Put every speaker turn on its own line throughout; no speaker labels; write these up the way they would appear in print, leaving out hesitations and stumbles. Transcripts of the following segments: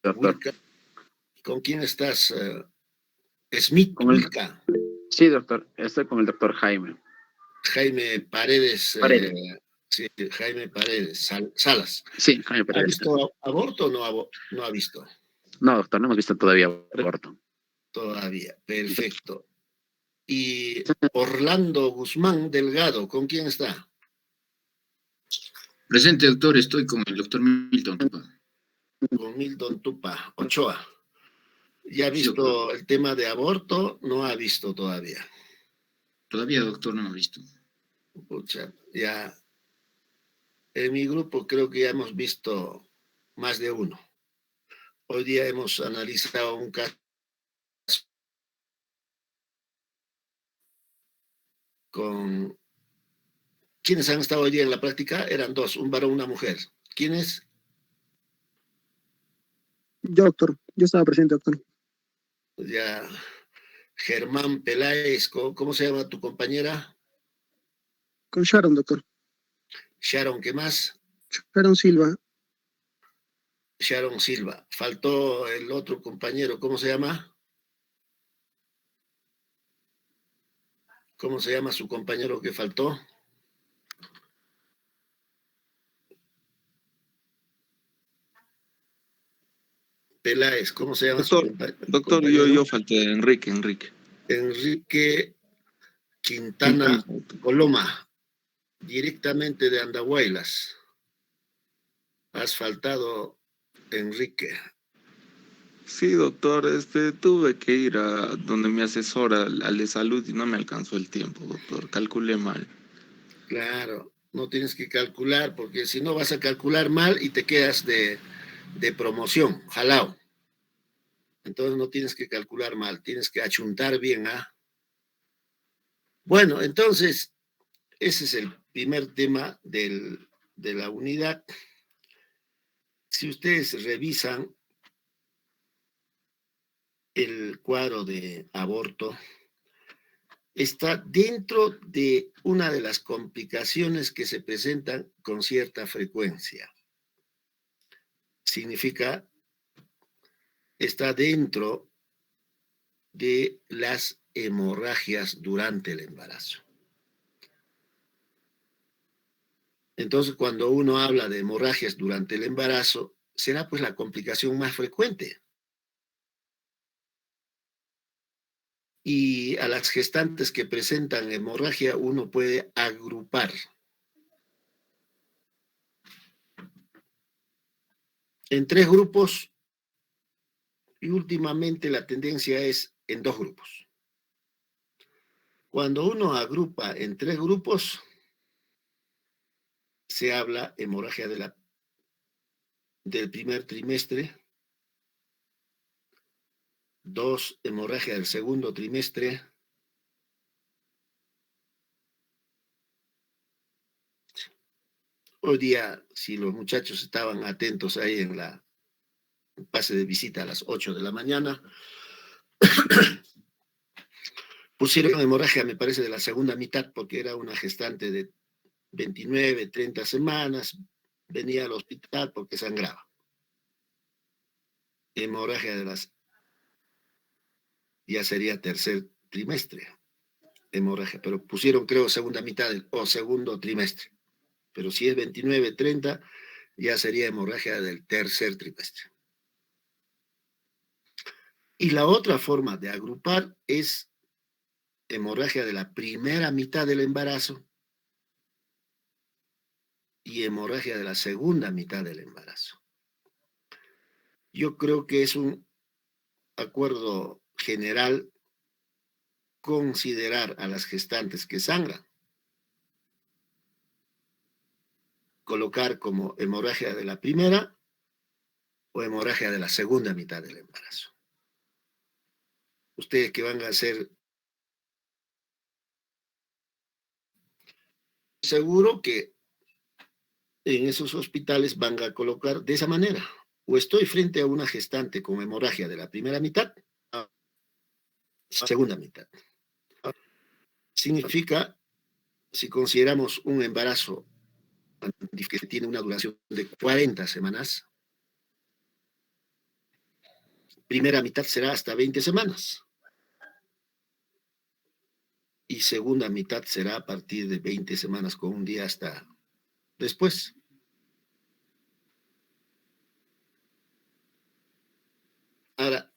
Doctor.
Wilka. ¿Con quién estás? Smith, Wilka.
Sí, doctor. Estoy con el doctor Jaime.
Jaime Paredes. Sí, Jaime Paredes Salas.
Sí, Jaime Paredes.
¿Ha visto aborto o no ha visto?
No, doctor, no hemos visto todavía aborto.
Todavía, perfecto. Y Orlando Guzmán Delgado, ¿con quién está?
Presente, doctor, estoy con el doctor Milton Tupa.
Con Milton Tupa, Ochoa. ¿Ya ha visto el tema de aborto? No ha visto todavía.
Todavía, doctor, no ha visto.
Pucha, ya. En mi grupo creo que ya hemos visto más de uno. Hoy día hemos analizado un caso con... ¿Quiénes han estado hoy día en la práctica? Eran dos, un varón y una mujer. ¿Quiénes?
Yo, doctor. Yo estaba presente, doctor.
Ya, Germán Peláez, ¿cómo se llama tu compañera?
Con Sharon, doctor.
Sharon, ¿qué más?
Sharon Silva.
Sharon Silva. Faltó el otro compañero, ¿cómo se llama? ¿Cómo se llama su compañero que faltó? Peláez, ¿cómo se llama
doctor,
su compañero?
Doctor, yo falté, Enrique.
Enrique Quintana Coloma, directamente de Andahuaylas. Has faltado, Enrique.
Sí, doctor, tuve que ir a donde mi asesora, al de salud, y no me alcanzó el tiempo, doctor. Calculé mal.
Claro, no tienes que calcular, porque si no vas a calcular mal y te quedas de promoción, jalao. Entonces no tienes que calcular mal, tienes que achuntar bien, ¿ah? Bueno, entonces, ese es el primer tema de la unidad. Si ustedes revisan el cuadro de aborto, está dentro de una de las complicaciones que se presentan con cierta frecuencia. Significa, está dentro de las hemorragias durante el embarazo. Entonces, cuando uno habla de hemorragias durante el embarazo, será pues la complicación más frecuente. Y a las gestantes que presentan hemorragia, uno puede agrupar en 3 grupos y últimamente la tendencia es en 2 grupos. Cuando uno agrupa en 3 grupos, se habla hemorragia del primer trimestre, 2, hemorragia del segundo trimestre, hoy día, si los muchachos estaban atentos ahí en la pase de visita a las 8 de la mañana, pusieron hemorragia, me parece, de la segunda mitad, porque era una gestante de 29, 30 semanas, venía al hospital porque sangraba. Hemorragia ya sería tercer trimestre, hemorragia, pero pusieron, creo, segunda mitad o segundo trimestre. Pero si es 29, 30, ya sería hemorragia del tercer trimestre. Y la otra forma de agrupar es hemorragia de la primera mitad del embarazo y hemorragia de la segunda mitad del embarazo. Yo creo que es un acuerdo general considerar a las gestantes que sangran, colocar como hemorragia de la primera o hemorragia de la segunda mitad del embarazo. Ustedes que van a hacer, seguro que en esos hospitales van a colocar de esa manera. O estoy frente a una gestante con hemorragia de la primera mitad, segunda mitad. Significa, si consideramos un embarazo que tiene una duración de 40 semanas. Primera mitad será hasta 20 semanas. Y segunda mitad será a partir de 20 semanas con un día hasta después. Ahora,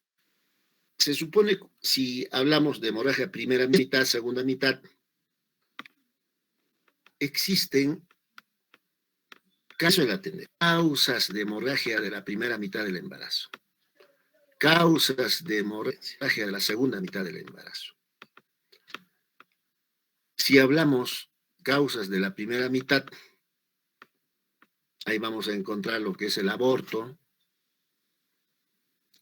se supone, si hablamos de hemorragia primera mitad, segunda mitad, existen casos de atender, causas de hemorragia de la primera mitad del embarazo, causas de hemorragia de la segunda mitad del embarazo. Si hablamos causas de la primera mitad, ahí vamos a encontrar lo que es el aborto,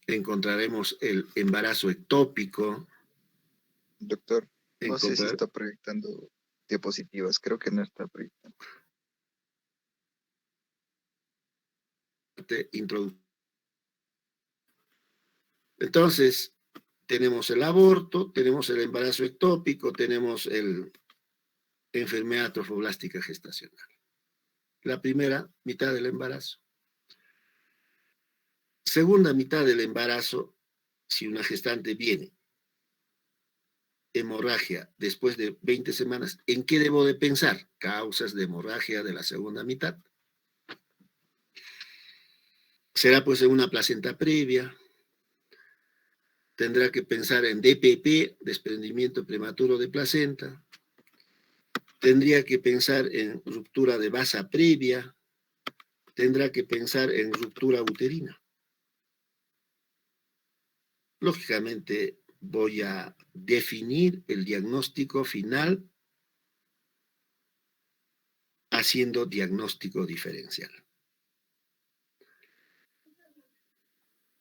encontraremos el embarazo ectópico.
Doctor, no sé si
encontrar-
está proyectando diapositivas, creo que no está proyectando.
Entonces, tenemos el aborto, tenemos el embarazo ectópico, tenemos la enfermedad trofoblástica gestacional. La primera mitad del embarazo. Segunda mitad del embarazo, si una gestante viene hemorragia después de 20 semanas, ¿en qué debo de pensar? Causas de hemorragia de la segunda mitad. Será pues en una placenta previa. Tendrá que pensar en DPP, desprendimiento prematuro de placenta. Tendría que pensar en ruptura de vasa previa. Tendrá que pensar en ruptura uterina. Lógicamente, voy a definir el diagnóstico final haciendo diagnóstico diferencial.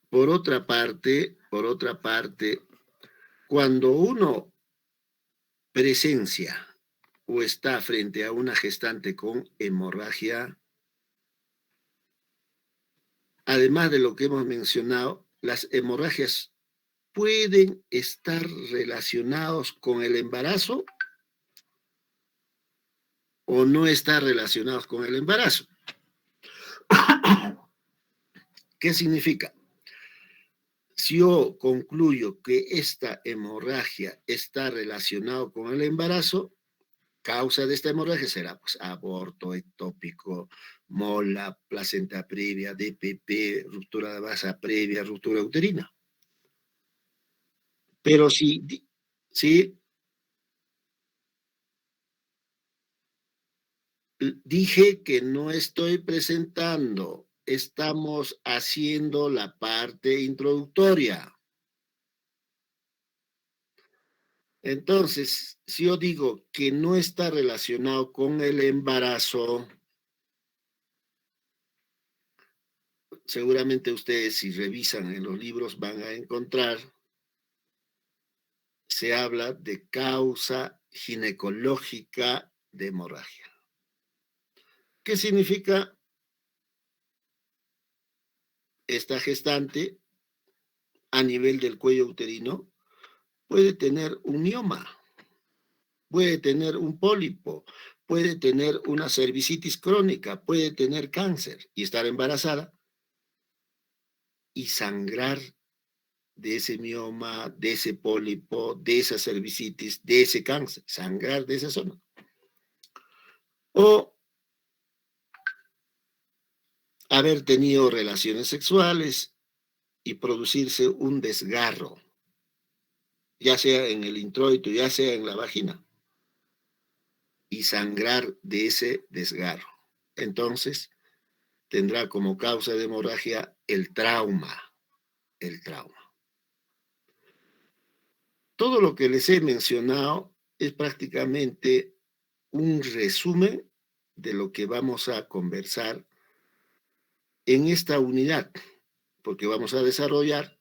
Por otra parte, cuando uno presencia o está frente a una gestante con hemorragia, además de lo que hemos mencionado, las hemorragias pueden estar relacionados con el embarazo o no estar relacionados con el embarazo. ¿Qué significa? Si yo concluyo que esta hemorragia está relacionada con el embarazo, causa de esta hemorragia será pues, aborto ectópico, mola, placenta previa, DPP, ruptura de vasa previa, ruptura uterina. Pero si dije que no estoy presentando, estamos haciendo la parte introductoria. Entonces, si yo digo que no está relacionado con el embarazo, seguramente ustedes si revisan en los libros van a encontrar, se habla de causa ginecológica de hemorragia. ¿Qué significa? Esta gestante a nivel del cuello uterino puede tener un mioma, puede tener un pólipo, puede tener una cervicitis crónica, puede tener cáncer y estar embarazada y sangrar de ese mioma, de ese pólipo, de esa cervicitis, de ese cáncer, sangrar de esa zona. O haber tenido relaciones sexuales y producirse un desgarro, ya sea en el introito, ya sea en la vagina, y sangrar de ese desgarro. Entonces, tendrá como causa de hemorragia el trauma. Todo lo que les he mencionado es prácticamente un resumen de lo que vamos a conversar en esta unidad, porque vamos a desarrollar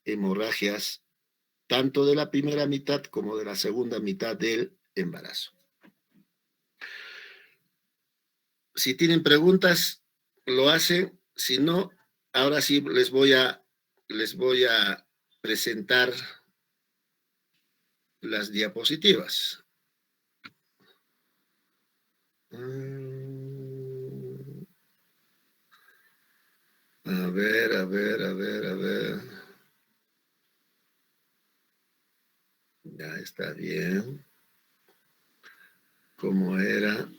hemorragias tanto de la primera mitad como de la segunda mitad del embarazo. Si tienen preguntas, lo hacen. Si no, ahora sí les voy a presentar las diapositivas. A ver, a ver, a ver, a ver. Ya está bien. ¿Cómo era?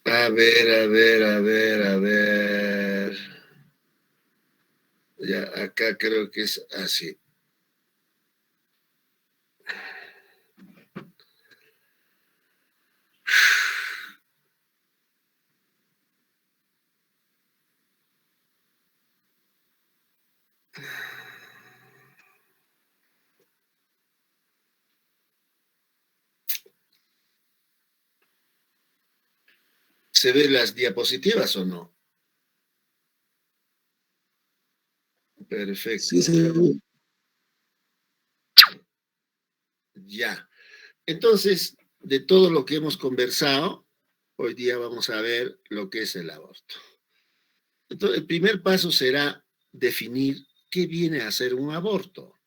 A ver, a ver, a ver, a ver. Ya, acá creo que es así. ¿Se ven las diapositivas o no? Perfecto.
Sí, señor.
Ya. Entonces, de todo lo que hemos conversado, hoy día vamos a ver lo que es el aborto. Entonces, el primer paso será definir qué viene a ser un aborto.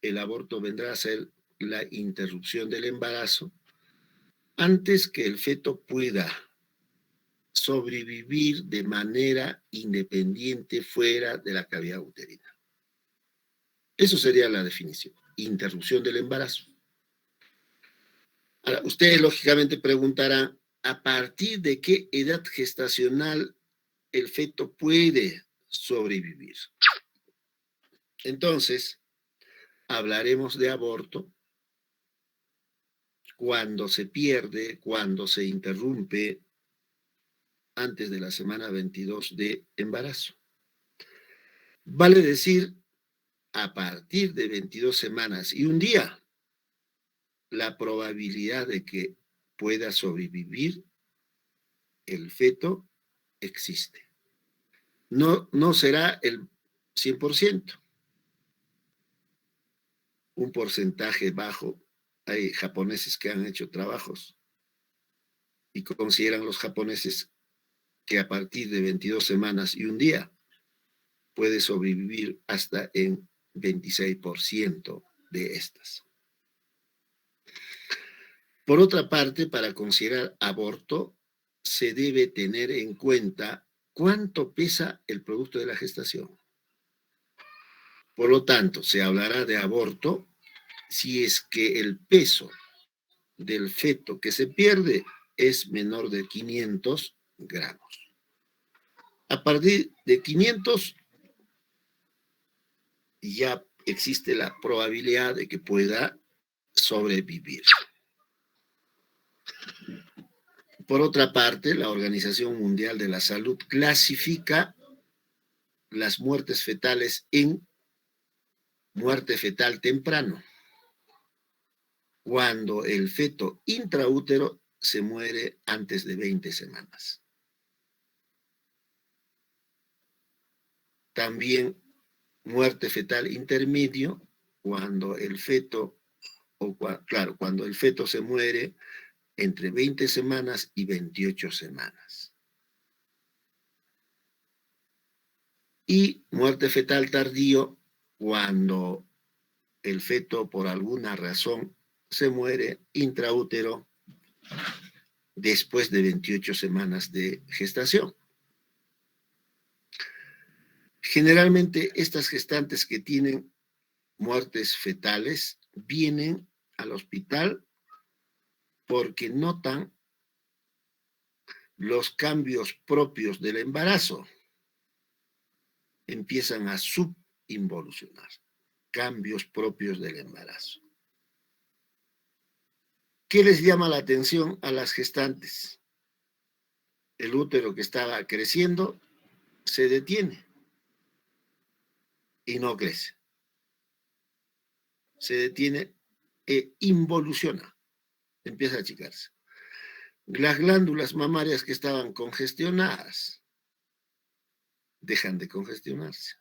El aborto vendrá a ser la interrupción del embarazo antes que el feto pueda sobrevivir de manera independiente fuera de la cavidad uterina. Eso sería la definición, interrupción del embarazo. Ahora, ustedes lógicamente preguntarán, ¿a partir de qué edad gestacional el feto puede sobrevivir? Entonces, hablaremos de aborto cuando se pierde, cuando se interrumpe antes de la semana 22 de embarazo. Vale decir, a partir de 22 semanas y un día, la probabilidad de que pueda sobrevivir el feto existe. No será el 100%, un porcentaje bajo. Hay japoneses que han hecho trabajos y consideran los japoneses que a partir de 22 semanas y un día puede sobrevivir hasta en 26% de estas. Por otra parte, para considerar aborto, se debe tener en cuenta cuánto pesa el producto de la gestación. Por lo tanto, se hablará de aborto si es que el peso del feto que se pierde es menor de 500 gramos. A partir de 500 ya existe la probabilidad de que pueda sobrevivir. Por otra parte, la Organización Mundial de la Salud clasifica las muertes fetales en muerte fetal temprano, cuando el feto intraútero se muere antes de 20 semanas. También muerte fetal intermedio, cuando el feto, cuando el feto se muere entre 20 semanas y 28 semanas. Y muerte fetal tardío, cuando el feto por alguna razón se muere intraútero después de 28 semanas de gestación. Generalmente estas gestantes que tienen muertes fetales vienen al hospital porque notan los cambios propios del embarazo. Empiezan a subinvolucionar, cambios propios del embarazo. ¿Qué les llama la atención a las gestantes? El útero que estaba creciendo se detiene y no crece. Se detiene e involuciona, empieza a achicarse. Las glándulas mamarias que estaban congestionadas dejan de congestionarse.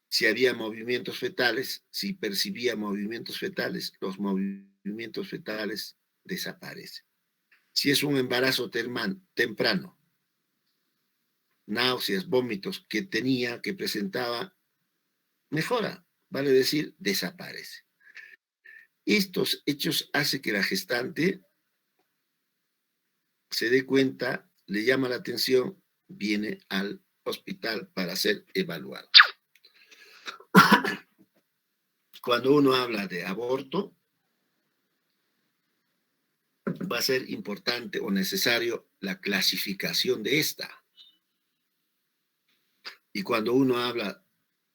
Si había movimientos fetales, si percibía movimientos fetales, los movimientos fetales desaparecen. Si es un embarazo temprano, náuseas, vómitos que presentaba, mejora, vale decir, desaparece. Estos hechos hacen que la gestante se dé cuenta, le llama la atención, viene al hospital para ser evaluado. Cuando uno habla de aborto, va a ser importante o necesario la clasificación de esta. Y cuando uno habla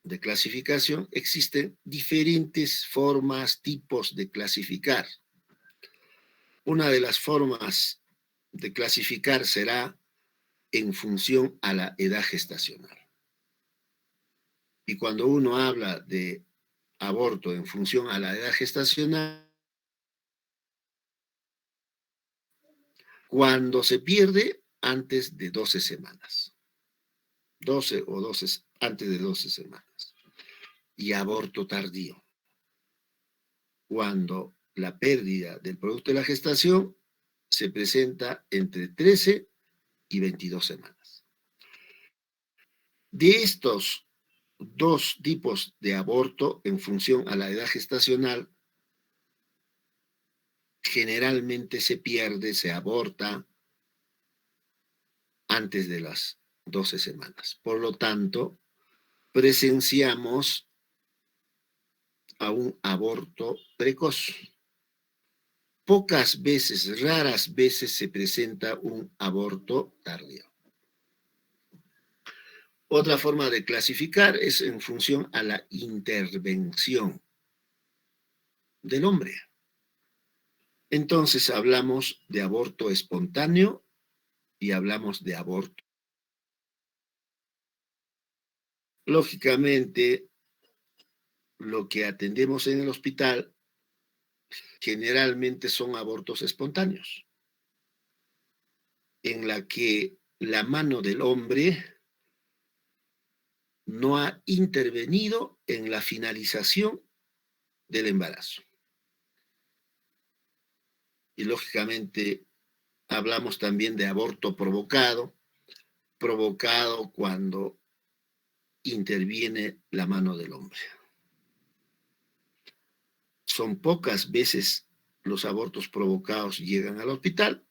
de clasificación, existen diferentes formas, tipos de clasificar. Una de las formas de clasificar será en función a la edad gestacional. Y cuando uno habla de aborto en función a la edad gestacional, cuando se pierde antes de 12 semanas. 12 antes de 12 semanas. Y aborto tardío, cuando la pérdida del producto de la gestación se presenta entre 13 y 22 semanas. De estos dos tipos de aborto en función a la edad gestacional, generalmente se pierde, se aborta antes de las 12 semanas. Por lo tanto, presenciamos a un aborto precoz. Pocas veces, raras veces se presenta un aborto tardío. Otra forma de clasificar es en función a la intervención del hombre. Entonces hablamos de aborto espontáneo y hablamos de aborto. Lógicamente, lo que atendemos en el hospital generalmente son abortos espontáneos, en la que la mano del hombre no ha intervenido en la finalización del embarazo. Y lógicamente hablamos también de aborto provocado cuando interviene la mano del hombre. Son pocas veces los abortos provocados llegan al hospital.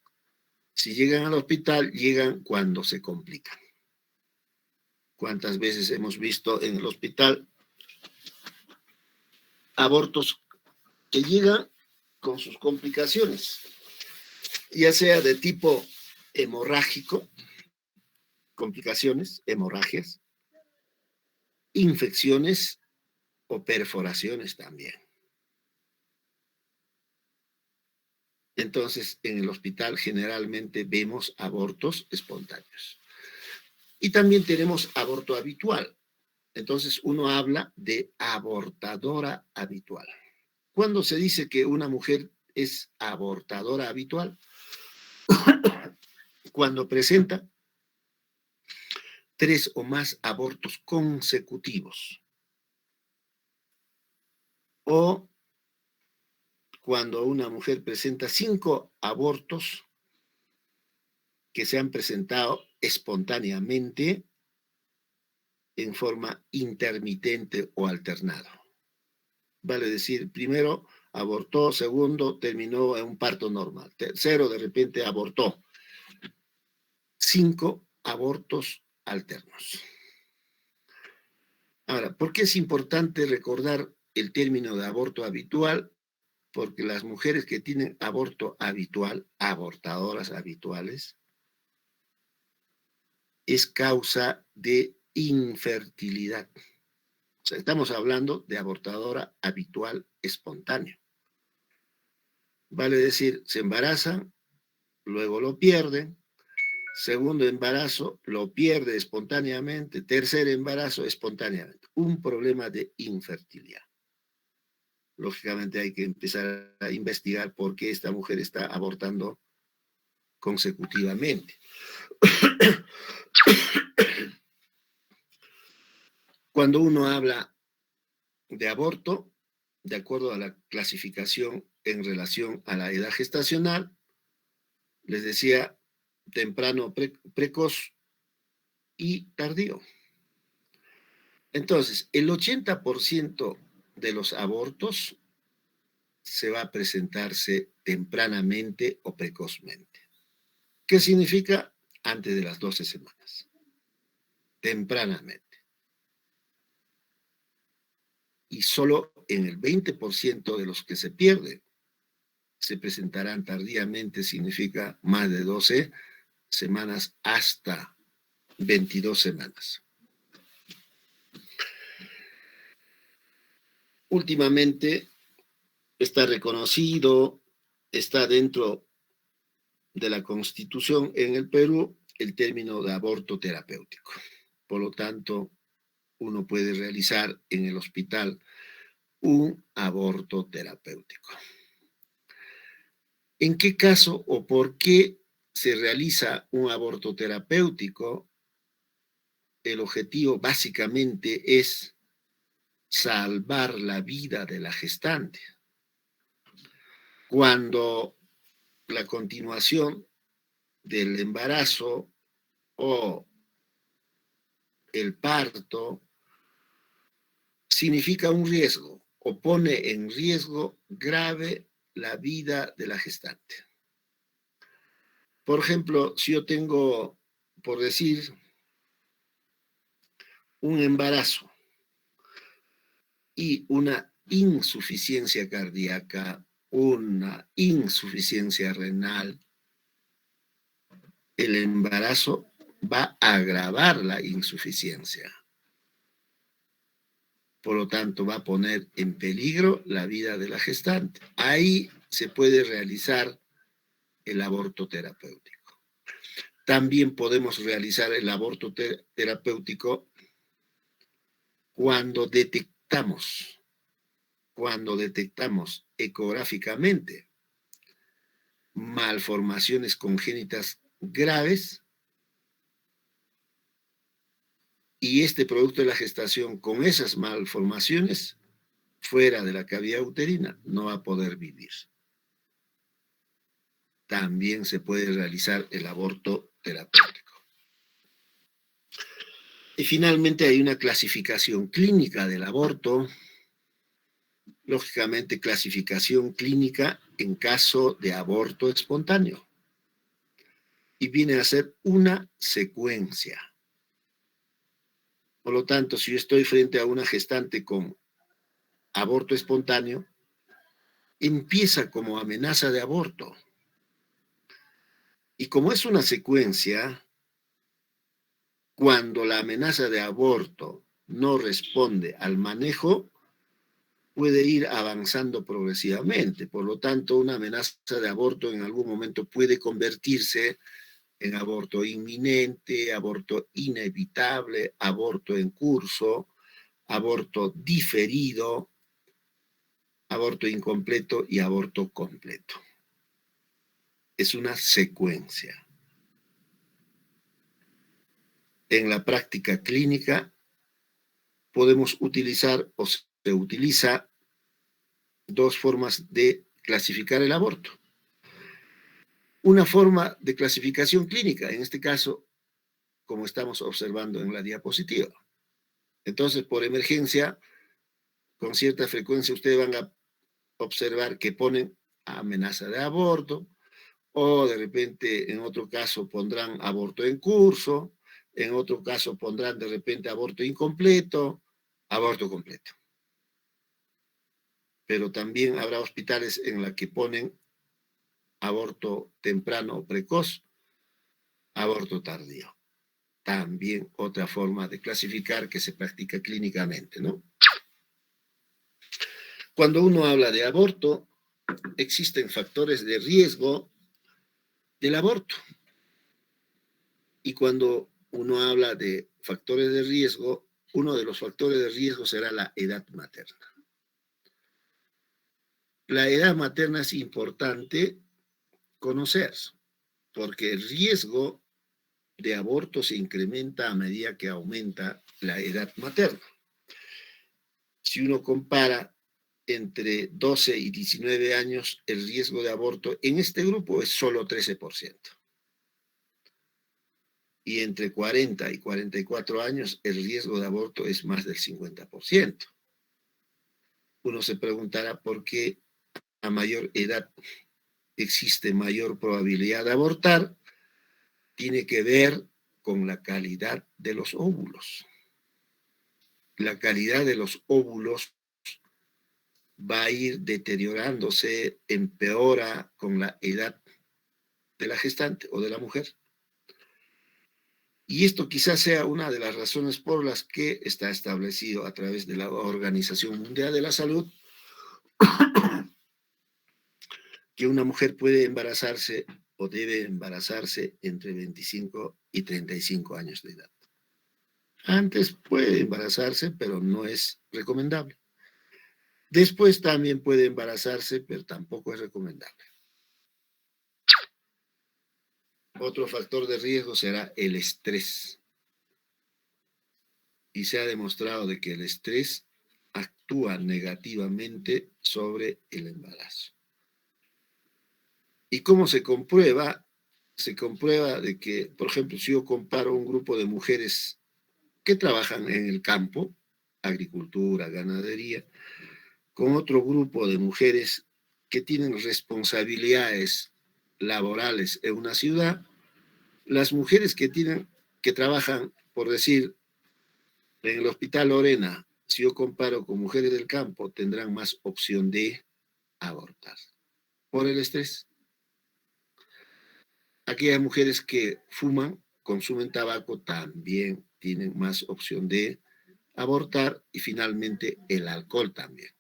Si llegan al hospital, llegan cuando se complican. ¿Cuántas veces hemos visto en el hospital abortos que llegan con sus complicaciones, ya sea de tipo hemorrágico, complicaciones, hemorragias, infecciones o perforaciones también? Entonces, en el hospital generalmente vemos abortos espontáneos. Y también tenemos aborto habitual. Entonces, uno habla de abortadora habitual. ¿Cuándo se dice que una mujer es abortadora habitual? Cuando presenta 3 o más abortos consecutivos. O cuando una mujer presenta 5 abortos que se han presentado espontáneamente en forma intermitente o alternado. Vale decir, primero abortó, segundo terminó en un parto normal, tercero de repente abortó. 5 abortos alternos. Ahora, ¿por qué es importante recordar el término de aborto habitual? Porque las mujeres que tienen aborto habitual, abortadoras habituales, es causa de infertilidad. O sea, estamos hablando de abortadora habitual espontánea. Vale decir, se embarazan, luego lo pierden, Segundo embarazo, lo pierde espontáneamente. Tercer embarazo, espontáneamente. Un problema de infertilidad. Lógicamente hay que empezar a investigar por qué esta mujer está abortando consecutivamente. Cuando uno habla de aborto, de acuerdo a la clasificación en relación a la edad gestacional, les decía temprano, precoz y tardío. Entonces, el 80% de los abortos se va a presentarse tempranamente o precozmente. ¿Qué significa? Antes de las 12 semanas. Tempranamente. Y solo en el 20% de los que se pierden se presentarán tardíamente, significa más de 12 semanas hasta 22 semanas. Últimamente está reconocido, está dentro de la Constitución en el Perú el término de aborto terapéutico. Por lo tanto, uno puede realizar en el hospital un aborto terapéutico. ¿En qué caso o por qué se realiza un aborto terapéutico? El objetivo básicamente es salvar la vida de la gestante. Cuando la continuación del embarazo o el parto significa un riesgo o pone en riesgo grave la vida de la gestante. Por ejemplo, si yo tengo, por decir, un embarazo y una insuficiencia cardíaca, una insuficiencia renal, el embarazo va a agravar la insuficiencia. Por lo tanto, va a poner en peligro la vida de la gestante. Ahí se puede realizar el aborto terapéutico. También podemos realizar el aborto terapéutico cuando detectamos ecográficamente malformaciones congénitas graves y este producto de la gestación con esas malformaciones fuera de la cavidad uterina no va a poder vivir. También se puede realizar el aborto terapéutico. Y finalmente hay una clasificación clínica del aborto. Lógicamente, clasificación clínica en caso de aborto espontáneo. Y viene a ser una secuencia. Por lo tanto, si yo estoy frente a una gestante con aborto espontáneo, empieza como amenaza de aborto. Y como es una secuencia, cuando la amenaza de aborto no responde al manejo, puede ir avanzando progresivamente. Por lo tanto, una amenaza de aborto en algún momento puede convertirse en aborto inminente, aborto inevitable, aborto en curso, aborto diferido, aborto incompleto y aborto completo. Es una secuencia. En la práctica clínica podemos utilizar o se utiliza dos formas de clasificar el aborto. Una forma de clasificación clínica, en este caso, como estamos observando en la diapositiva. Entonces, por emergencia, con cierta frecuencia ustedes van a observar que ponen amenaza de aborto, o de repente en otro caso pondrán aborto en curso, en otro caso pondrán de repente aborto incompleto, aborto completo. Pero también habrá hospitales en los que ponen aborto temprano o precoz, aborto tardío. También otra forma de clasificar que se practica clínicamente, ¿no? Cuando uno habla de aborto, existen factores de riesgo del aborto. Y cuando uno habla de factores de riesgo, uno de los factores de riesgo será la edad materna. La edad materna es importante conocer, porque el riesgo de aborto se incrementa a medida que aumenta la edad materna. Si uno compara entre 12 y 19 años, el riesgo de aborto en este grupo es solo 13%. Y entre 40 y 44 años, el riesgo de aborto es más del 50%. Uno se preguntará por qué a mayor edad existe mayor probabilidad de abortar. Tiene que ver con la calidad de los óvulos. La calidad de los óvulos va a ir deteriorándose, empeora con la edad de la gestante o de la mujer. Y esto quizás sea una de las razones por las que está establecido a través de la Organización Mundial de la Salud que una mujer puede embarazarse o debe embarazarse entre 25 y 35 años de edad. Antes puede embarazarse, pero no es recomendable. Después también puede embarazarse, pero tampoco es recomendable. Otro factor de riesgo será el estrés. Y se ha demostrado de que el estrés actúa negativamente sobre el embarazo. ¿Y cómo se comprueba? Se comprueba de que, por ejemplo, si yo comparo un grupo de mujeres que trabajan en el campo, agricultura, ganadería, con otro grupo de mujeres que tienen responsabilidades laborales en una ciudad, las mujeres que trabajan, por decir, en el Hospital Lorena, si yo comparo con mujeres del campo, tendrán más opción de abortar por el estrés. Aquellas mujeres que fuman, consumen tabaco, también tienen más opción de abortar, y finalmente el alcohol también.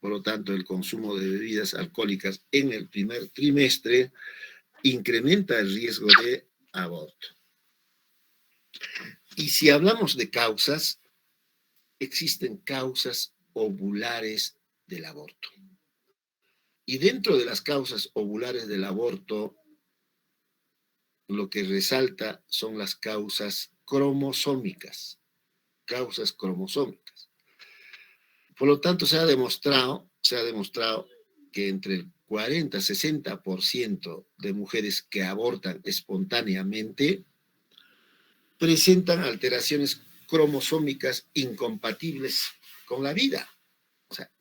Por lo tanto, el consumo de bebidas alcohólicas en el primer trimestre incrementa el riesgo de aborto. Y si hablamos de causas, existen causas ovulares del aborto. Y dentro de las causas ovulares del aborto, lo que resalta son las causas cromosómicas. Causas cromosómicas. Por lo tanto, se ha demostrado que entre el 40 y 60% de mujeres que abortan espontáneamente presentan alteraciones cromosómicas incompatibles con la vida. O sea,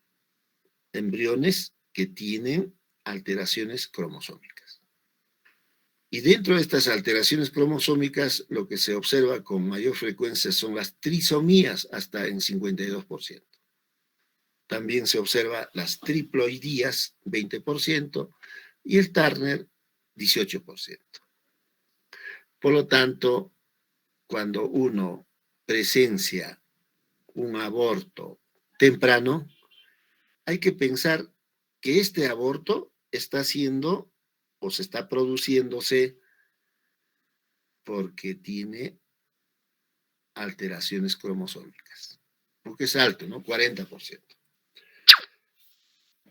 embriones que tienen alteraciones cromosómicas. Y dentro de estas alteraciones cromosómicas, lo que se observa con mayor frecuencia son las trisomías, hasta en 52%. También se observa las triploidías, 20%, y el Turner, 18%. Por lo tanto, cuando uno presencia un aborto temprano, hay que pensar que este aborto está siendo o se está produciéndose porque tiene alteraciones cromosómicas, porque es alto, ¿no? 40%.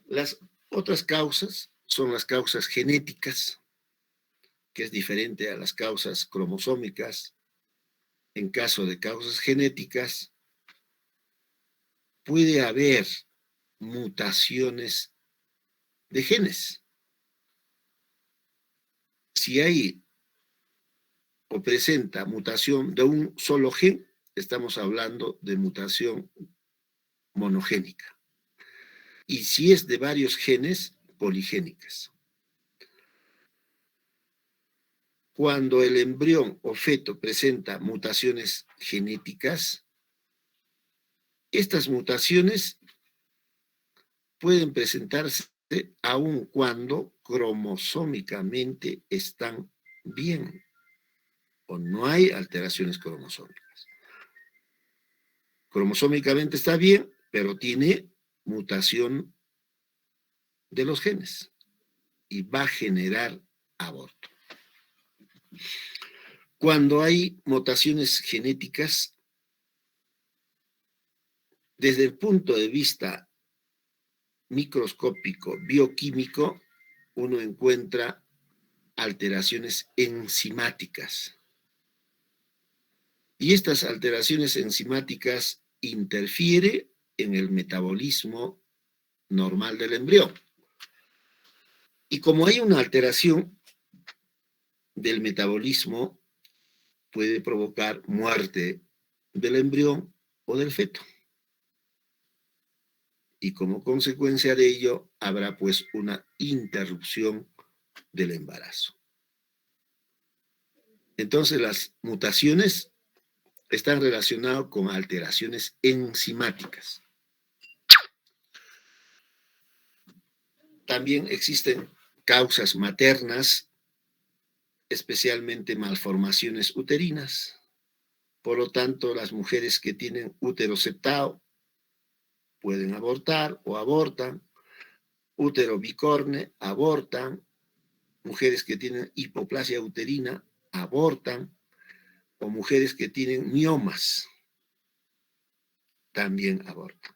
Las otras causas son las causas genéticas, que es diferente a las causas cromosómicas. En caso de causas genéticas, puede haber mutaciones de genes. Si hay o presenta mutación de un solo gen, estamos hablando de mutación monogénica. Y si es de varios genes, poligénicas. Cuando el embrión o feto presenta mutaciones genéticas, estas mutaciones pueden presentarse aun cuando cromosómicamente están bien o no hay alteraciones cromosómicas. Cromosómicamente está bien, pero tiene mutación de los genes y va a generar aborto. Cuando hay mutaciones genéticas, desde el punto de vista microscópico, bioquímico, uno encuentra alteraciones enzimáticas. Y estas alteraciones enzimáticas interfieren en el metabolismo normal del embrión. Y como hay una alteración del metabolismo, puede provocar muerte del embrión o del feto. Y como consecuencia de ello, habrá pues una interrupción del embarazo. Entonces, las mutaciones están relacionadas con alteraciones enzimáticas. También existen causas maternas, especialmente malformaciones uterinas. Por lo tanto, las mujeres que tienen útero septado pueden abortar o abortan. Útero bicorne, abortan. Mujeres que tienen hipoplasia uterina, abortan. O mujeres que tienen miomas, también abortan.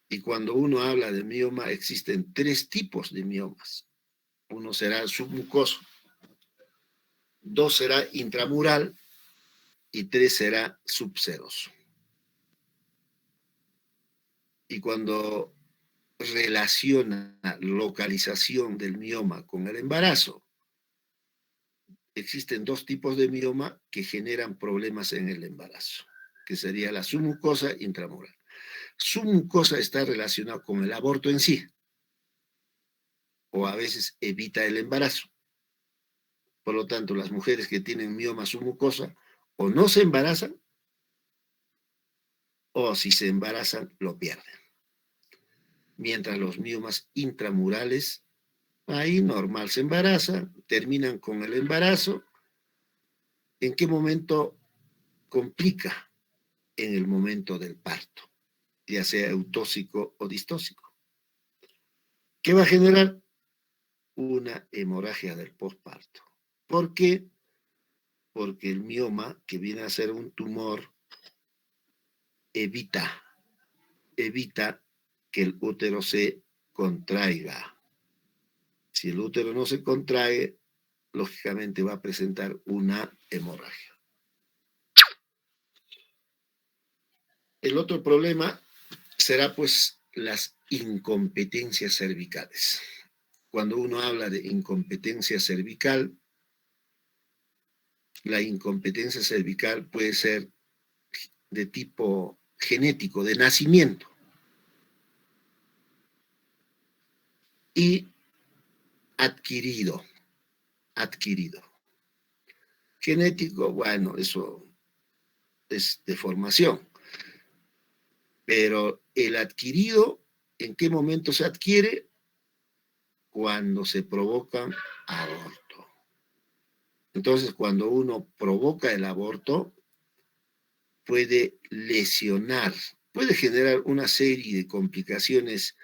Y cuando uno habla de mioma, existen 3 tipos de miomas. Uno será submucoso, 2 será intramural y 3 será subseroso. Y cuando relaciona la localización del mioma con el embarazo, existen 2 tipos de mioma que generan problemas en el embarazo, que sería la submucosa e intramural. Submucosa está relacionada con el aborto en sí, o a veces evita el embarazo. Por lo tanto, las mujeres que tienen mioma submucosa o no se embarazan, o si se embarazan, lo pierden. Mientras los miomas intramurales, ahí normal se embarazan, terminan con el embarazo. ¿En qué momento complica? En el momento del parto, ya sea eutóxico o distóxico. ¿Qué va a generar? Una hemorragia del posparto. ¿Por qué? Porque el mioma, que viene a ser un tumor, evita que el útero se contraiga. Si el útero no se contrae, lógicamente va a presentar una hemorragia. El otro problema será pues las incompetencias cervicales. Cuando uno habla de incompetencia cervical, la incompetencia cervical puede ser de tipo genético, de nacimiento. Y adquirido. Genético, bueno, eso es de formación. Pero el adquirido, ¿en qué momento se adquiere? Cuando se provoca aborto. Entonces, cuando uno provoca el aborto, puede lesionar, puede generar una serie de complicaciones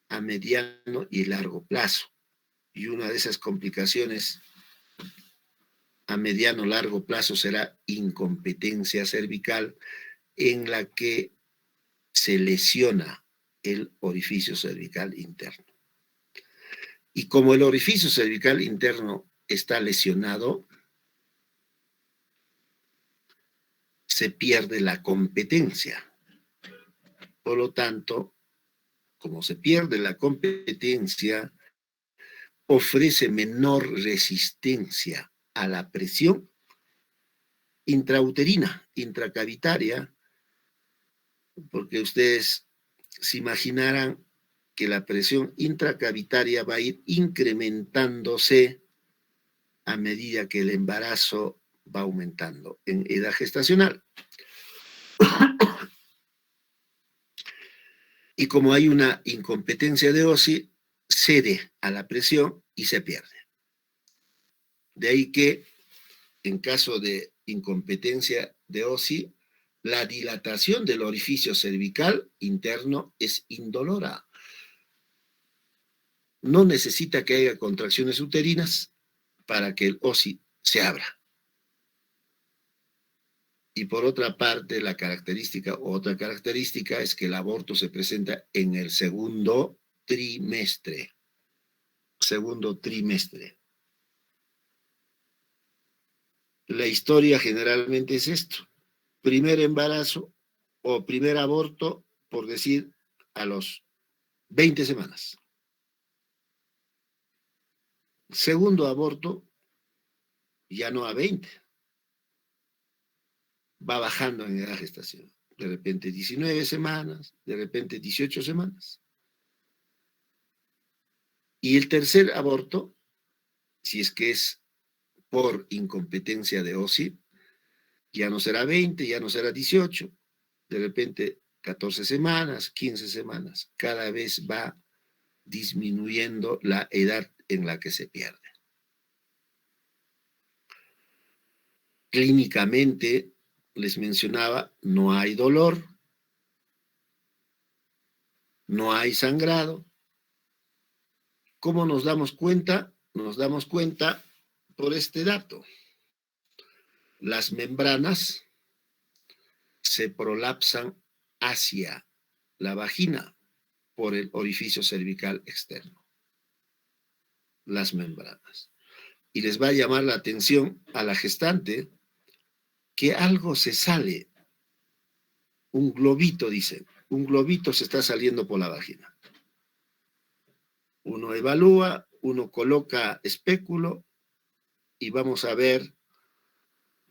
a mediano y largo plazo. Y una de esas complicaciones a mediano largo plazo será incompetencia cervical, en la que se lesiona el orificio cervical interno. Y como el orificio cervical interno está lesionado, se pierde la competencia. Por lo tanto, como se pierde la competencia, ofrece menor resistencia a la presión intrauterina, intracavitaria, porque ustedes se imaginarán que la presión intracavitaria va a ir incrementándose a medida que el embarazo va aumentando en edad gestacional. Y como hay una incompetencia de OSI, cede a la presión y se pierde. De ahí que, en caso de incompetencia de OSI, la dilatación del orificio cervical interno es indolora. No necesita que haya contracciones uterinas para que el OSI se abra. Y por otra parte, otra característica es que el aborto se presenta en el segundo trimestre. Segundo trimestre. La historia generalmente es esto. Primer embarazo o primer aborto, por decir, a los 20 semanas. Segundo aborto, ya no a 20. Va bajando en edad de gestación. De repente 19 semanas, de repente 18 semanas. Y el tercer aborto, si es que es por incompetencia de OSI, ya no será 20, ya no será 18, de repente 14 semanas, 15 semanas. Cada vez va disminuyendo la edad en la que se pierde. Clínicamente, les mencionaba, no hay dolor, no hay sangrado. ¿Cómo nos damos cuenta? Nos damos cuenta por este dato. Las membranas se prolapsan hacia la vagina por el orificio cervical externo. Las membranas. Y les va a llamar la atención a la gestante que algo se sale. Un globito, dicen. Un globito se está saliendo por la vagina. Uno evalúa, uno coloca espéculo y vamos a ver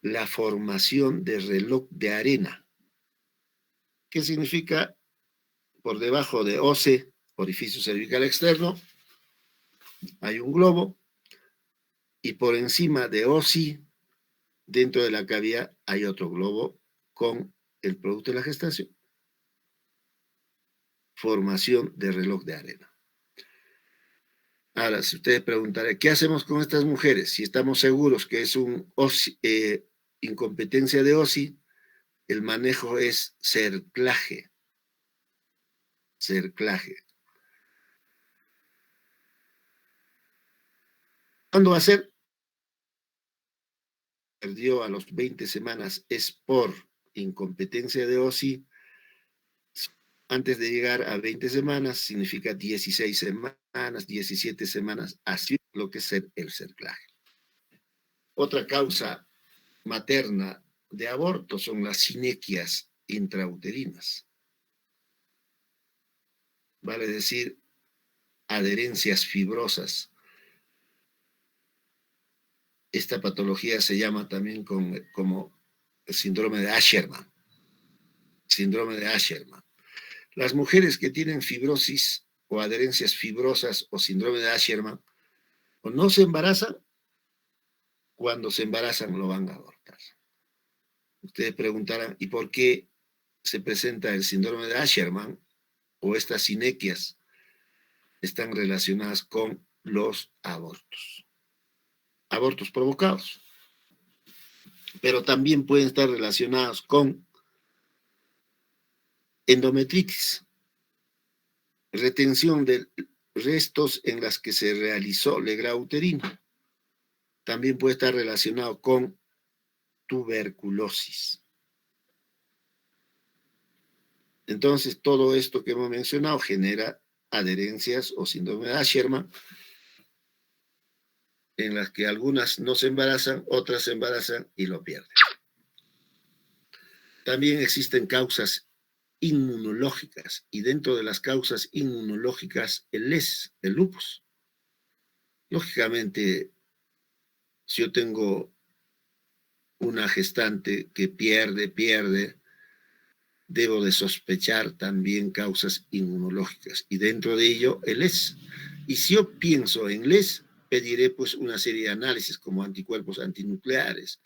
la formación de reloj de arena. ¿Qué significa? Por debajo de OCE, orificio cervical externo, hay un globo y por encima de OSI, dentro de la cavidad, hay otro globo con el producto de la gestación. Formación de reloj de arena. Ahora, si ustedes preguntarán, ¿qué hacemos con estas mujeres? Si estamos seguros que es un incompetencia de OSI, el manejo es cerclaje. Cerclaje. ¿Cuándo va a ser? Perdió a los 20 semanas, es por incompetencia de OSI. Antes de llegar a 20 semanas, significa 16 semanas, 17 semanas, así lo que es el cerclaje. Otra causa materna de aborto son las sinequias intrauterinas. Vale decir, adherencias fibrosas. Esta patología se llama también como el síndrome de Asherman. Síndrome de Asherman. Las mujeres que tienen fibrosis o adherencias fibrosas o síndrome de Asherman o no se embarazan, cuando se embarazan lo van a abortar. Ustedes preguntarán, ¿y por qué se presenta el síndrome de Asherman o estas sinequias están relacionadas con los abortos? Abortos provocados. Pero también pueden estar relacionados con endometritis, retención de restos en las que se realizó legrado uterino. También puede estar relacionado con tuberculosis. Entonces, todo esto que hemos mencionado genera adherencias o síndrome de Asherman, en las que algunas no se embarazan, otras se embarazan y lo pierden. También existen causas inmunológicas, y dentro de las causas inmunológicas, el lupus. Lógicamente, si yo tengo una gestante que pierde, debo de sospechar también causas inmunológicas, y dentro de ello, el LES. Y si yo pienso en LES, pediré pues una serie de análisis como anticuerpos antinucleares,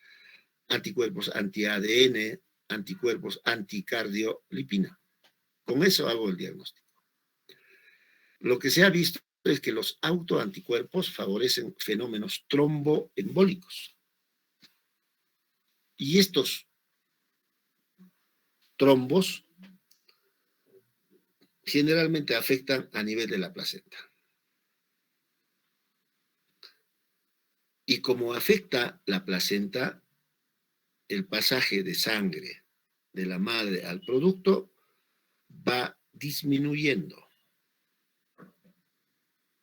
anticuerpos anti-ADN, anticuerpos anticardiolipina. Con eso hago el diagnóstico. Lo que se ha visto es que los autoanticuerpos favorecen fenómenos tromboembólicos. Y estos trombos generalmente afectan a nivel de la placenta. Y como afecta la placenta, el pasaje de sangre de la madre al producto va disminuyendo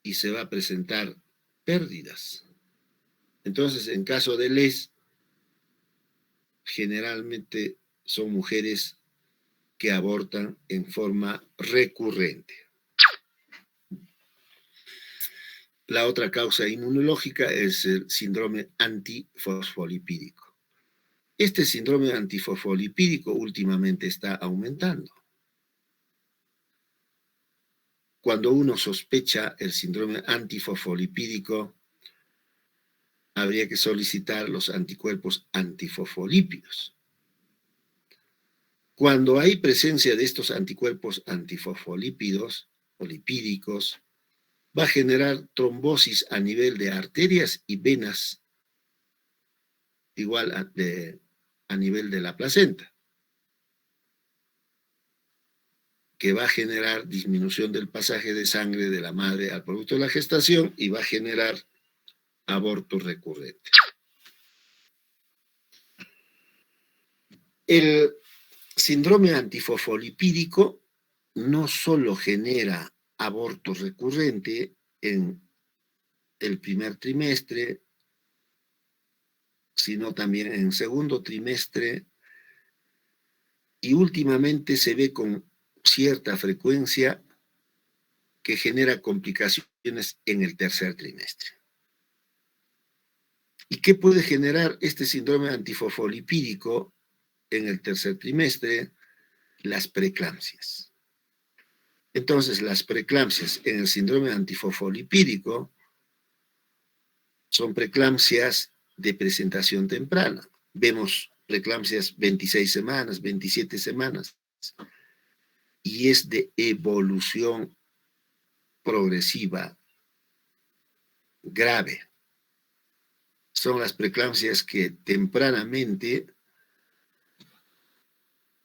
y se va a presentar pérdidas. Entonces, en caso de les, generalmente son mujeres que abortan en forma recurrente. La otra causa inmunológica es el síndrome antifosfolipídico. Este síndrome antifosfolipídico últimamente está aumentando. Cuando uno sospecha el síndrome antifosfolipídico, habría que solicitar los anticuerpos antifosfolípidos. Cuando hay presencia de estos anticuerpos antifosfolípidos o lipídicos, va a generar trombosis a nivel de arterias y venas, igual a nivel de la placenta, que va a generar disminución del pasaje de sangre de la madre al producto de la gestación y va a generar aborto recurrente. El síndrome antifosfolipídico no solo genera aborto recurrente en el primer trimestre, sino también en segundo trimestre, y últimamente se ve con cierta frecuencia que genera complicaciones en el tercer trimestre. ¿Y qué puede generar este síndrome antifosfolipídico en el tercer trimestre? Las preeclampsias. Entonces, las preeclampsias en el síndrome antifosfolipídico son preeclampsias de presentación temprana. Vemos preeclampsias 26 semanas, 27 semanas, y es de evolución progresiva grave. Son las preeclampsias que tempranamente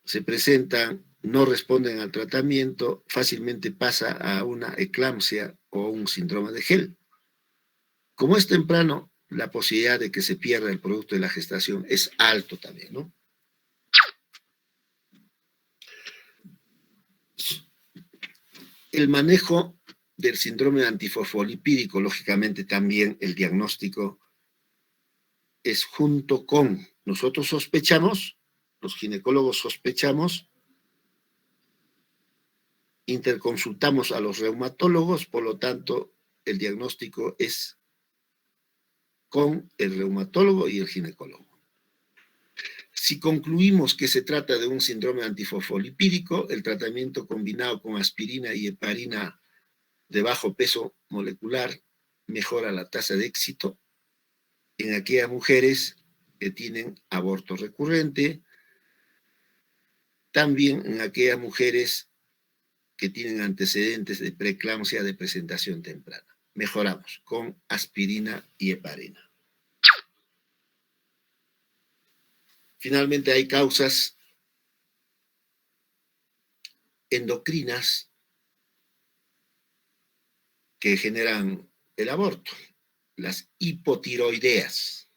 se presentan, no responden al tratamiento, fácilmente pasa a una eclampsia o un síndrome de Gel. Como es temprano, la posibilidad de que se pierda el producto de la gestación es alto también, ¿no? El manejo del síndrome antifosfolipídico, lógicamente también el diagnóstico es junto con, nosotros sospechamos, los ginecólogos sospechamos, interconsultamos a los reumatólogos, por lo tanto, el diagnóstico es con el reumatólogo y el ginecólogo. Si concluimos que se trata de un síndrome antifosfolipídico, el tratamiento combinado con aspirina y heparina de bajo peso molecular mejora la tasa de éxito en aquellas mujeres que tienen aborto recurrente, también en aquellas mujeres que tienen antecedentes de preeclampsia de presentación temprana. Mejoramos con aspirina y heparina. Finalmente hay causas endocrinas que generan el aborto, las hipotiroideas.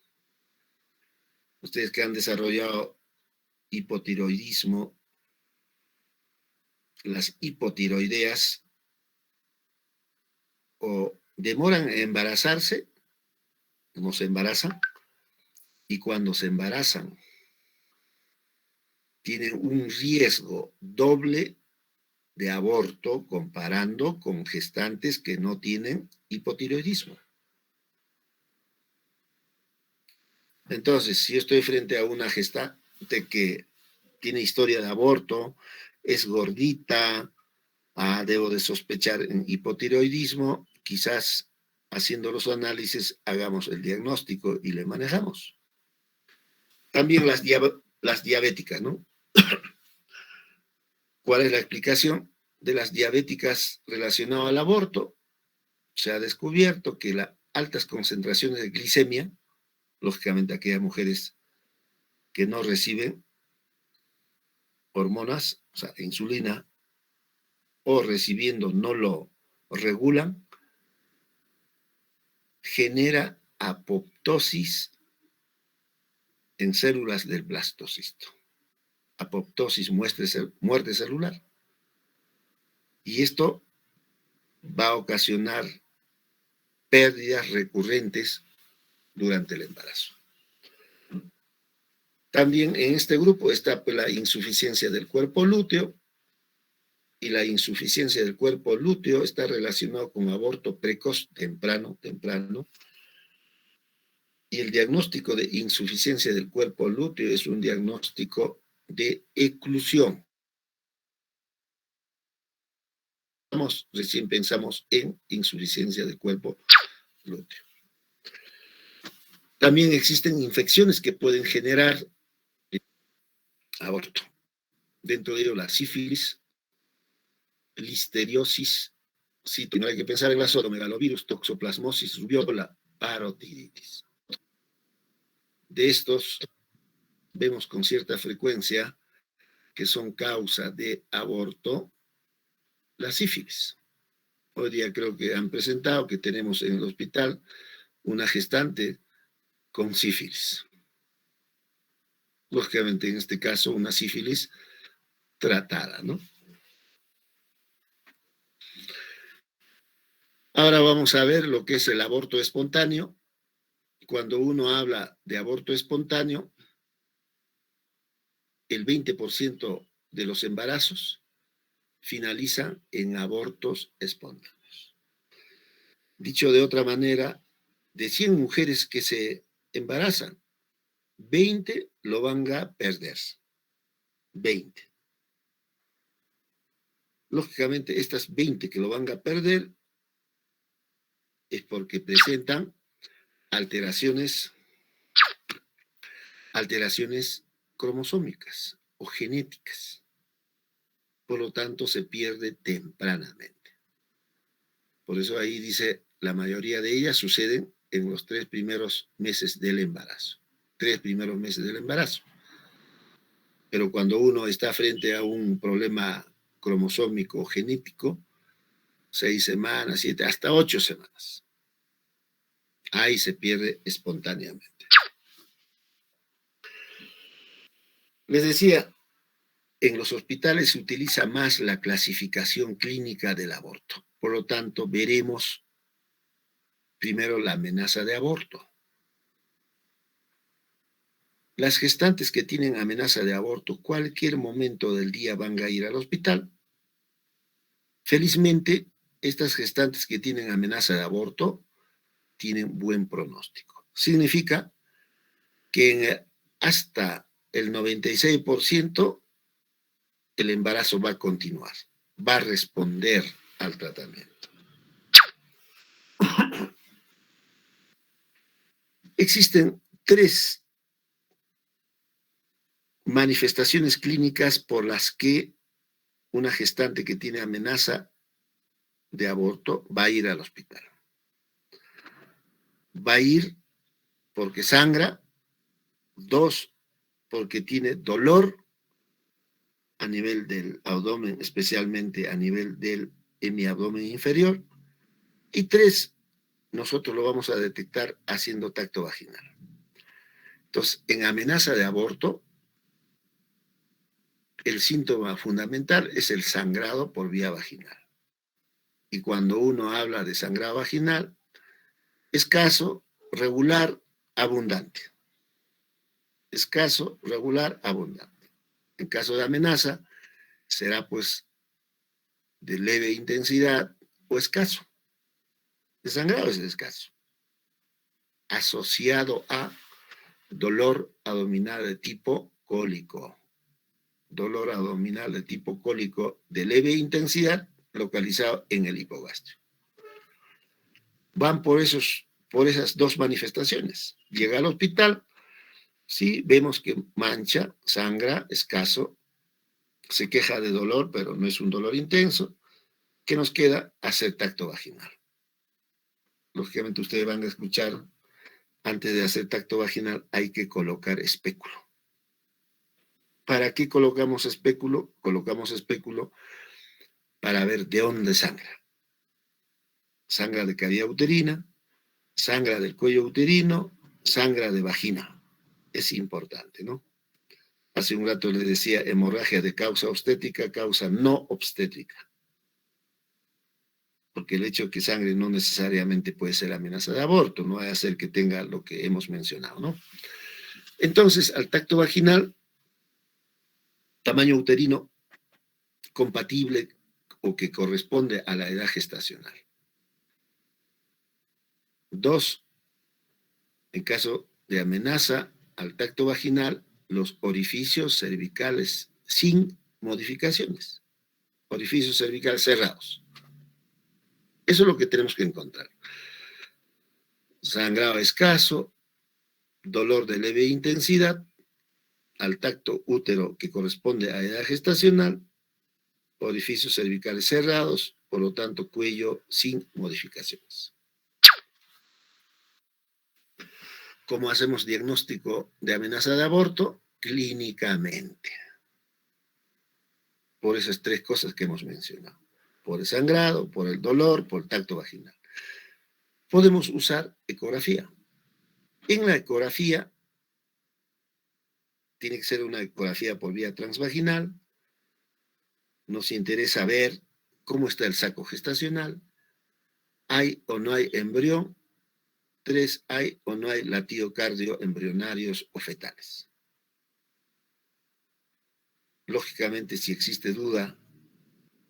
Ustedes que han desarrollado hipotiroidismo, las hipotiroideas o demoran en embarazarse, no se embarazan, y cuando se embarazan tienen un riesgo doble de aborto comparando con gestantes que no tienen hipotiroidismo. Entonces, si yo estoy frente a una gestante que tiene historia de aborto, es gordita, debo de sospechar en hipotiroidismo, quizás haciendo los análisis hagamos el diagnóstico y le manejamos. También las diabéticas, ¿no? ¿Cuál es la explicación de las diabéticas relacionadas al aborto? Se ha descubierto que las altas concentraciones de glicemia, lógicamente aquellas mujeres que no reciben hormonas, o sea, insulina, o recibiendo no lo regulan, genera apoptosis en células del blastocisto. Apoptosis, muerte celular. Y esto va a ocasionar pérdidas recurrentes durante el embarazo. También en este grupo está pues, la insuficiencia del cuerpo lúteo, y la insuficiencia del cuerpo lúteo está relacionado con aborto precoz, temprano, y el diagnóstico de insuficiencia del cuerpo lúteo es un diagnóstico de eclusión. Recién pensamos en insuficiencia del cuerpo lúteo. También existen infecciones que pueden generar aborto. Dentro de ello la sífilis, listeriosis, no hay que pensar en la megalovirus, toxoplasmosis, rubiola, parotiditis. De estos vemos con cierta frecuencia que son causa de aborto la sífilis. Hoy día creo que han presentado que tenemos en el hospital una gestante con sífilis. Lógicamente, en este caso, una sífilis tratada, ¿no? Ahora vamos a ver lo que es el aborto espontáneo. Cuando uno habla de aborto espontáneo, el 20% de los embarazos finalizan en abortos espontáneos. Dicho de otra manera, de 100 mujeres que se embarazan, 20 lo van a perder. 20. Lógicamente, estas 20 que lo van a perder es porque presentan alteraciones cromosómicas o genéticas. Por lo tanto, se pierde tempranamente. Por eso ahí dice, la mayoría de ellas suceden en los 3 primeros meses del embarazo. 3 primeros meses del embarazo. Pero cuando uno está frente a un problema cromosómico o genético, 6 semanas, 7, hasta 8 semanas. Ahí se pierde espontáneamente. Les decía, en los hospitales se utiliza más la clasificación clínica del aborto. Por lo tanto, veremos primero la amenaza de aborto. Las gestantes que tienen amenaza de aborto, cualquier momento del día van a ir al hospital. Felizmente, estas gestantes que tienen amenaza de aborto tienen buen pronóstico. Significa que hasta el 96% el embarazo va a continuar, va a responder al tratamiento. Existen 3 manifestaciones clínicas por las que una gestante que tiene amenaza de aborto va a ir al hospital. Va a ir porque sangra, 2, porque tiene dolor a nivel del abdomen, especialmente a nivel del hemiabdomen inferior, y 3, nosotros lo vamos a detectar haciendo tacto vaginal. Entonces, en amenaza de aborto, el síntoma fundamental es el sangrado por vía vaginal. Y cuando uno habla de sangrado vaginal, escaso, regular, abundante. Escaso, regular, abundante. En caso de amenaza, será pues de leve intensidad o escaso. El sangrado es escaso. Asociado a dolor abdominal de tipo cólico. Dolor abdominal de tipo cólico de leve intensidad localizado en el hipogástrico. Van por esas 2 manifestaciones. Llega al hospital, sí, vemos que mancha, sangra, escaso, se queja de dolor, pero no es un dolor intenso. ¿Qué nos queda? Hacer tacto vaginal. Lógicamente ustedes van a escuchar, antes de hacer tacto vaginal hay que colocar espéculo. ¿Para qué colocamos espéculo? Colocamos espéculo para ver de dónde sangra. Sangra de cavidad uterina, sangra del cuello uterino, sangra de vagina. es importante, ¿no? Hace un rato le decía hemorragia de causa obstétrica, causa no obstétrica. Porque el hecho de que sangre no necesariamente puede ser amenaza de aborto, no va a hacer que tenga lo que hemos mencionado, ¿no? Entonces, al tacto vaginal, tamaño uterino compatible o que corresponde a la edad gestacional. 2, en caso de amenaza al tacto vaginal, los orificios cervicales sin modificaciones. Orificios cervicales cerrados. Eso es lo que tenemos que encontrar. Sangrado escaso, dolor de leve intensidad, al tacto útero que corresponde a edad gestacional, orificios cervicales cerrados, por lo tanto cuello sin modificaciones. ¿Cómo hacemos diagnóstico de amenaza de aborto? Clínicamente. Por esas 3 cosas que hemos mencionado. Por el sangrado, por el dolor, por el tacto vaginal. Podemos usar ecografía. En la ecografía, tiene que ser una ecografía por vía transvaginal. Nos interesa ver cómo está el saco gestacional. ¿Hay o no hay embrión? 3, ¿hay o no hay latido cardio embrionarios o fetales? Lógicamente, si existe duda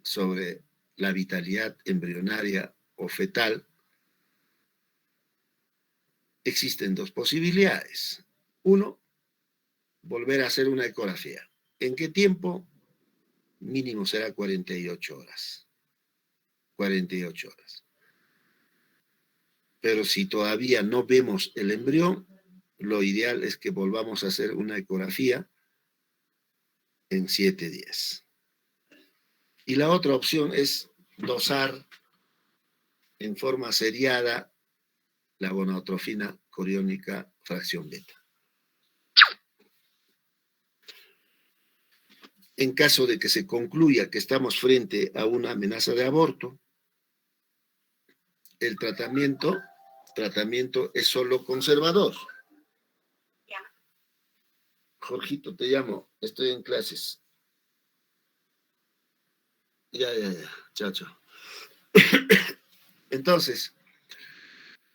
sobre la vitalidad embrionaria o fetal, existen 2 posibilidades. 1, volver a hacer una ecografía. ¿En qué tiempo? Mínimo será 48 horas. 48 horas. Pero si todavía no vemos el embrión, lo ideal es que volvamos a hacer una ecografía en 7 días. Y la otra opción es dosar en forma seriada la gonadotrofina coriónica fracción beta. En caso de que se concluya que estamos frente a una amenaza de aborto, el tratamiento es solo conservador. Jorgito, te llamo, estoy en clases. Ya, chao. Entonces,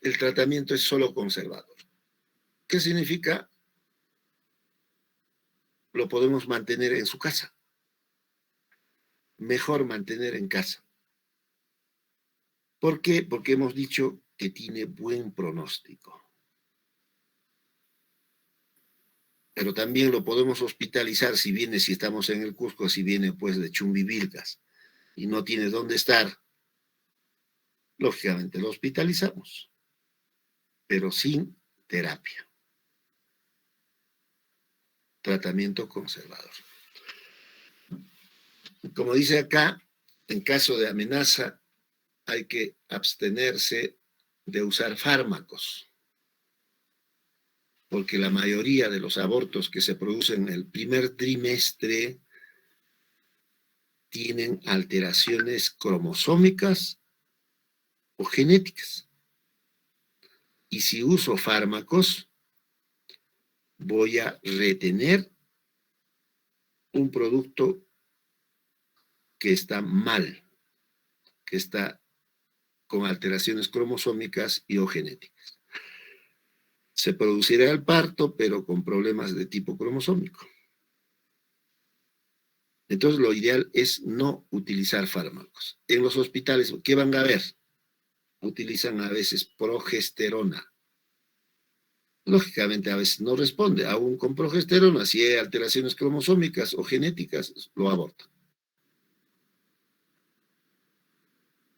el tratamiento es solo conservador. ¿Qué significa? Lo podemos mantener en su casa. Mejor mantener en casa. ¿Por qué? Porque hemos dicho que tiene buen pronóstico. Pero también lo podemos hospitalizar si estamos en el Cusco, si viene pues de Chumbivilcas y no tiene dónde estar. Lógicamente lo hospitalizamos, pero sin terapia. Tratamiento conservador. Como dice acá, en caso de amenaza hay que abstenerse de usar fármacos, porque la mayoría de los abortos que se producen en el primer trimestre tienen alteraciones cromosómicas o genéticas. Y si uso fármacos, voy a retener un producto que está mal, que está con alteraciones cromosómicas y o genéticas. Se producirá el parto, pero con problemas de tipo cromosómico. Entonces, lo ideal es no utilizar fármacos. En los hospitales, ¿qué van a ver? Utilizan a veces progesterona. Lógicamente, a veces no responde. Aún con progesterona, si hay alteraciones cromosómicas o genéticas, lo abortan.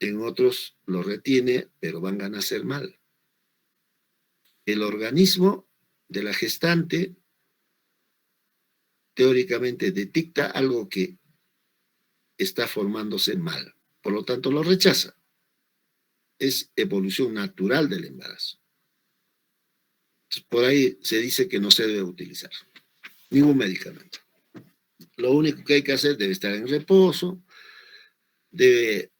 En otros lo retiene, pero van a nacer mal. El organismo de la gestante teóricamente detecta algo que está formándose mal. Por lo tanto, lo rechaza. Es evolución natural del embarazo. Entonces, por ahí se dice que no se debe utilizar ningún medicamento. Lo único que hay que hacer debe estar en reposo, debe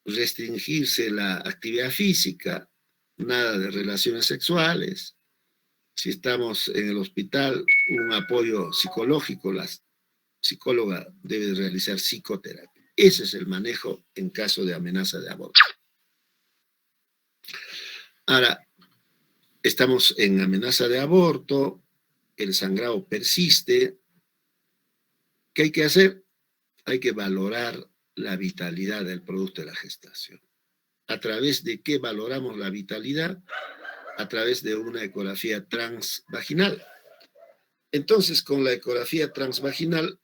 restringirse la actividad física, nada de relaciones sexuales, Si estamos en el hospital, un apoyo psicológico, la psicóloga debe realizar psicoterapia. Ese es el manejo en caso de amenaza de aborto. Ahora, estamos en amenaza de aborto, el sangrado persiste. ¿Qué hay que hacer? Hay que valorar la vitalidad del producto de la gestación. ¿A través de qué valoramos la vitalidad? A través de una ecografía transvaginal. Entonces, con la ecografía transvaginal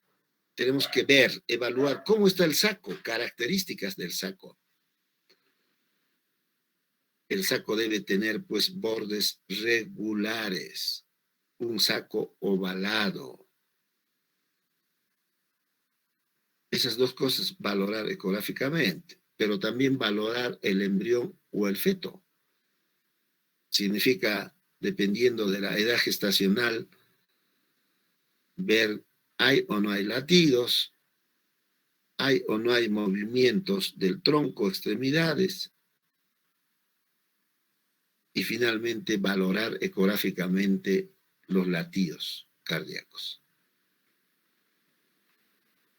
tenemos que ver, evaluar cómo está el saco, características del saco. El saco debe tener, pues, bordes regulares, un saco ovalado. Esas dos cosas valorar ecográficamente, pero también valorar el embrión o el feto. Significa, dependiendo de la edad gestacional, ver hay o no hay latidos, hay o no hay movimientos del tronco, extremidades, y finalmente valorar ecográficamente los latidos cardíacos.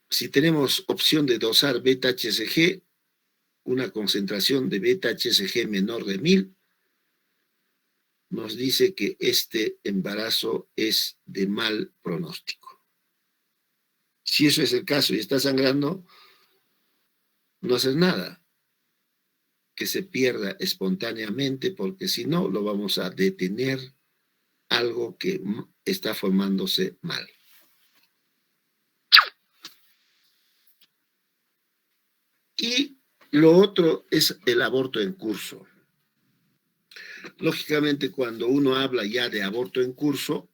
Si tenemos opción de dosar beta-HCG, una concentración de beta-HCG menor de 1000, nos dice que este embarazo es de mal pronóstico. Si eso es el caso y está sangrando, no haces nada, que se pierda espontáneamente, porque si no, lo vamos a detener algo que está formándose mal. Y lo otro es el aborto en curso. Lógicamente, cuando uno habla ya de aborto en curso,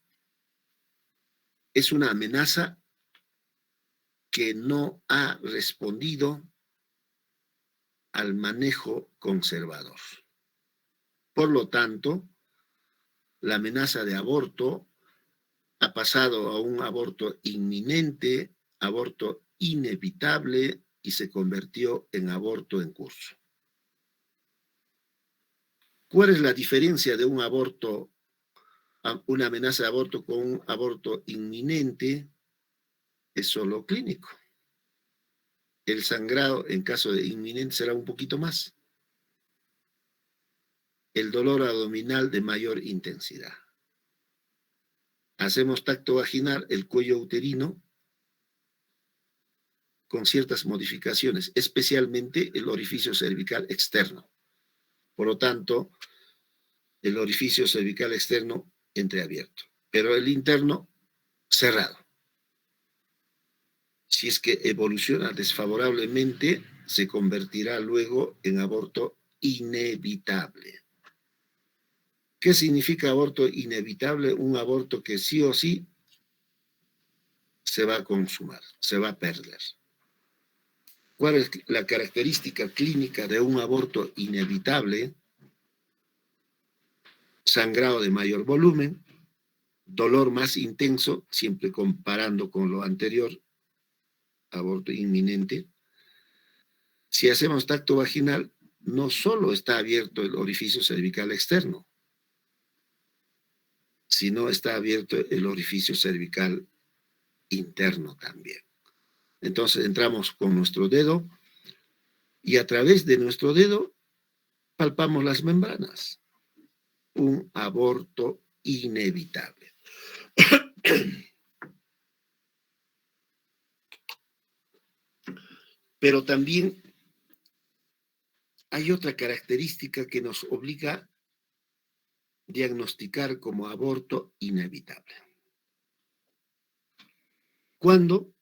es una amenaza que no ha respondido al manejo conservador. Por lo tanto, la amenaza de aborto ha pasado a un aborto inminente, aborto inevitable, y se convirtió en aborto en curso. ¿Cuál es la diferencia de un aborto, una amenaza de aborto con un aborto inminente? Es solo clínico. El sangrado en caso de inminente será un poquito más. El dolor abdominal de mayor intensidad. Hacemos tacto vaginal, el cuello uterino, con ciertas modificaciones, especialmente el orificio cervical externo. Por lo tanto, el orificio cervical externo entreabierto, pero el interno cerrado. Si es que evoluciona desfavorablemente, se convertirá luego en aborto inevitable. ¿Qué significa aborto inevitable? Un aborto que sí o sí se va a consumar, se va a perder. ¿Cuál es la característica clínica de un aborto inevitable? Sangrado de mayor volumen, dolor más intenso, siempre comparando con lo anterior, aborto inminente. Si hacemos tacto vaginal, no solo está abierto el orificio cervical externo, sino está abierto el orificio cervical interno también. Entonces entramos con nuestro dedo y a través de nuestro dedo palpamos las membranas. Un aborto inevitable. Pero también hay otra característica que nos obliga a diagnosticar como aborto inevitable. Cuando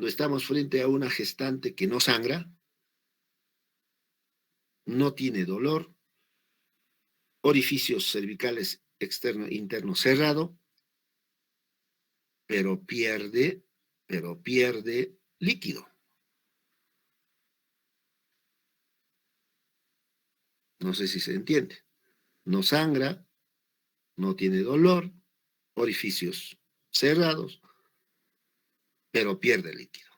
estamos frente a una gestante que no sangra, no tiene dolor, orificios cervicales externo e interno cerrado, pero pierde líquido. No sé si se entiende. No sangra, no tiene dolor, orificios cerrados, pero pierde líquido.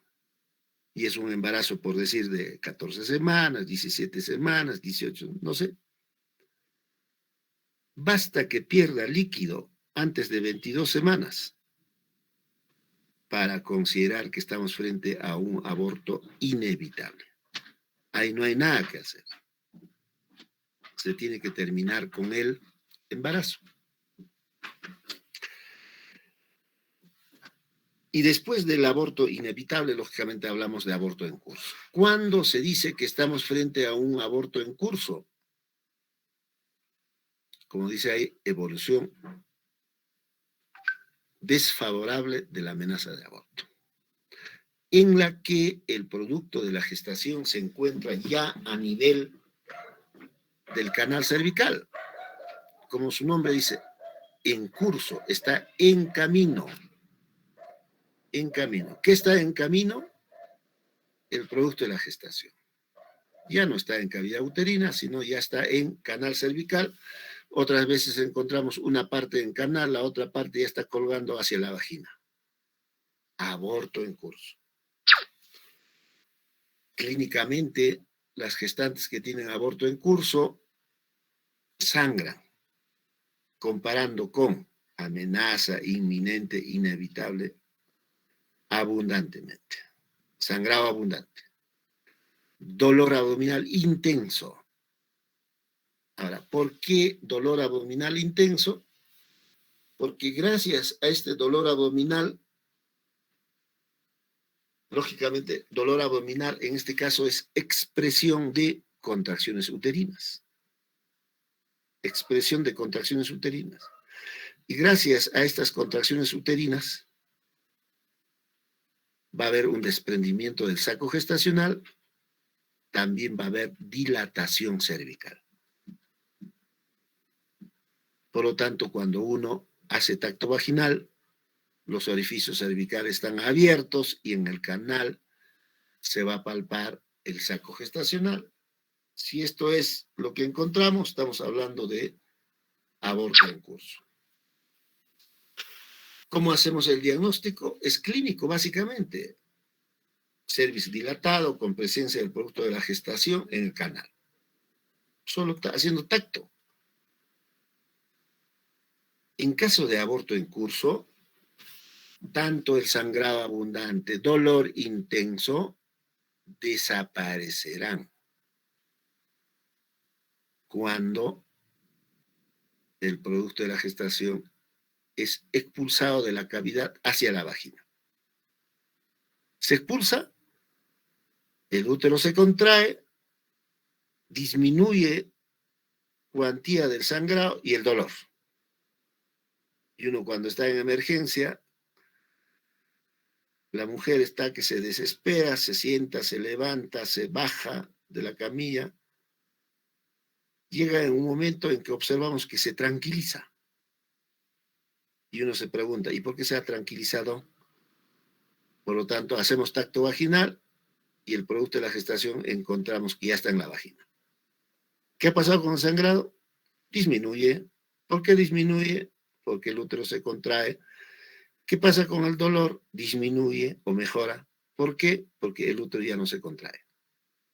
Y es un embarazo, por decir, de 14 semanas, 17 semanas, 18, no sé. basta que pierda líquido antes de 22 semanas para considerar que estamos frente a un aborto inevitable. Ahí no hay nada que hacer. Se tiene que terminar con el embarazo. Y después del aborto inevitable, lógicamente hablamos de aborto en curso. ¿Cuándo se dice que estamos frente a un aborto en curso? Como dice ahí, evolución desfavorable de la amenaza de aborto, en la que el producto de la gestación se encuentra ya a nivel del canal cervical. Como su nombre dice, en curso, está en camino. En camino. ¿Qué está en camino? El producto de la gestación. Ya no está en cavidad uterina, sino ya está en canal cervical. Otras veces encontramos una parte en canal, la otra parte ya está colgando hacia la vagina. Aborto en curso. Clínicamente, las gestantes que tienen aborto en curso sangran, comparando con amenaza inminente, inevitable, abundantemente. Sangrado abundante. Dolor abdominal intenso. Ahora, ¿por qué dolor abdominal intenso? Porque gracias a este dolor abdominal, lógicamente, dolor abdominal en este caso es expresión de contracciones uterinas. Expresión de contracciones uterinas. Y gracias a estas contracciones uterinas va a haber un desprendimiento del saco gestacional, también va a haber dilatación cervical. Por lo tanto, cuando uno hace tacto vaginal, los orificios cervicales están abiertos y en el canal se va a palpar el saco gestacional. Si esto es lo que encontramos, estamos hablando de aborto en curso. ¿Cómo hacemos el diagnóstico? Es clínico, básicamente. Cervix dilatado con presencia del producto de la gestación en el canal. Solo está haciendo tacto. En caso de aborto en curso, tanto el sangrado abundante, dolor intenso, desaparecerán cuando el producto de la gestación es expulsado de la cavidad hacia la vagina. Se expulsa, el útero se contrae, disminuye cuantía del sangrado y el dolor. Y uno cuando está en emergencia, la mujer está que se desespera, se sienta, se levanta, se baja de la camilla. Llega en un momento en que observamos que se tranquiliza. Y uno se pregunta, ¿y por qué se ha tranquilizado? Por lo tanto, hacemos tacto vaginal y el producto de la gestación encontramos que ya está en la vagina. ¿Qué ha pasado con el sangrado? Disminuye. ¿Por qué disminuye? Porque el útero se contrae. ¿Qué pasa con el dolor? Disminuye o mejora. ¿Por qué? Porque el útero ya no se contrae.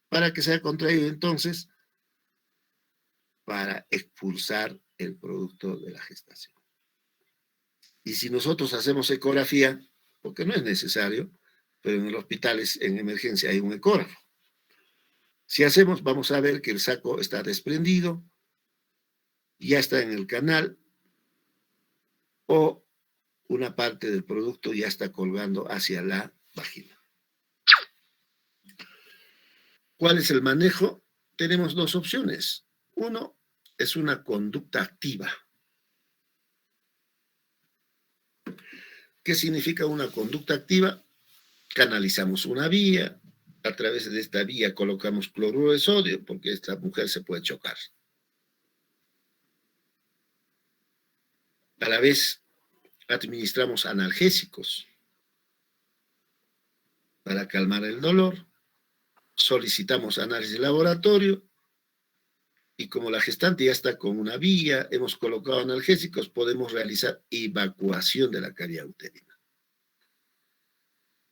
¿Para que sea contraído entonces? Para expulsar el producto de la gestación. Y si nosotros hacemos ecografía, porque no es necesario, pero en el hospital en emergencia hay un ecógrafo. Si hacemos, vamos a ver que el saco está desprendido, ya está en el canal, o una parte del producto ya está colgando hacia la vagina. ¿Cuál es el manejo? Tenemos dos opciones. Uno es una conducta activa. ¿Qué significa una conducta activa? Canalizamos una vía, a través de esta vía colocamos cloruro de sodio, porque esta mujer se puede chocar. A la vez, administramos analgésicos para calmar el dolor, solicitamos análisis de laboratorio, y como la gestante ya está con una vía, hemos colocado analgésicos, podemos realizar evacuación de la cavidad uterina.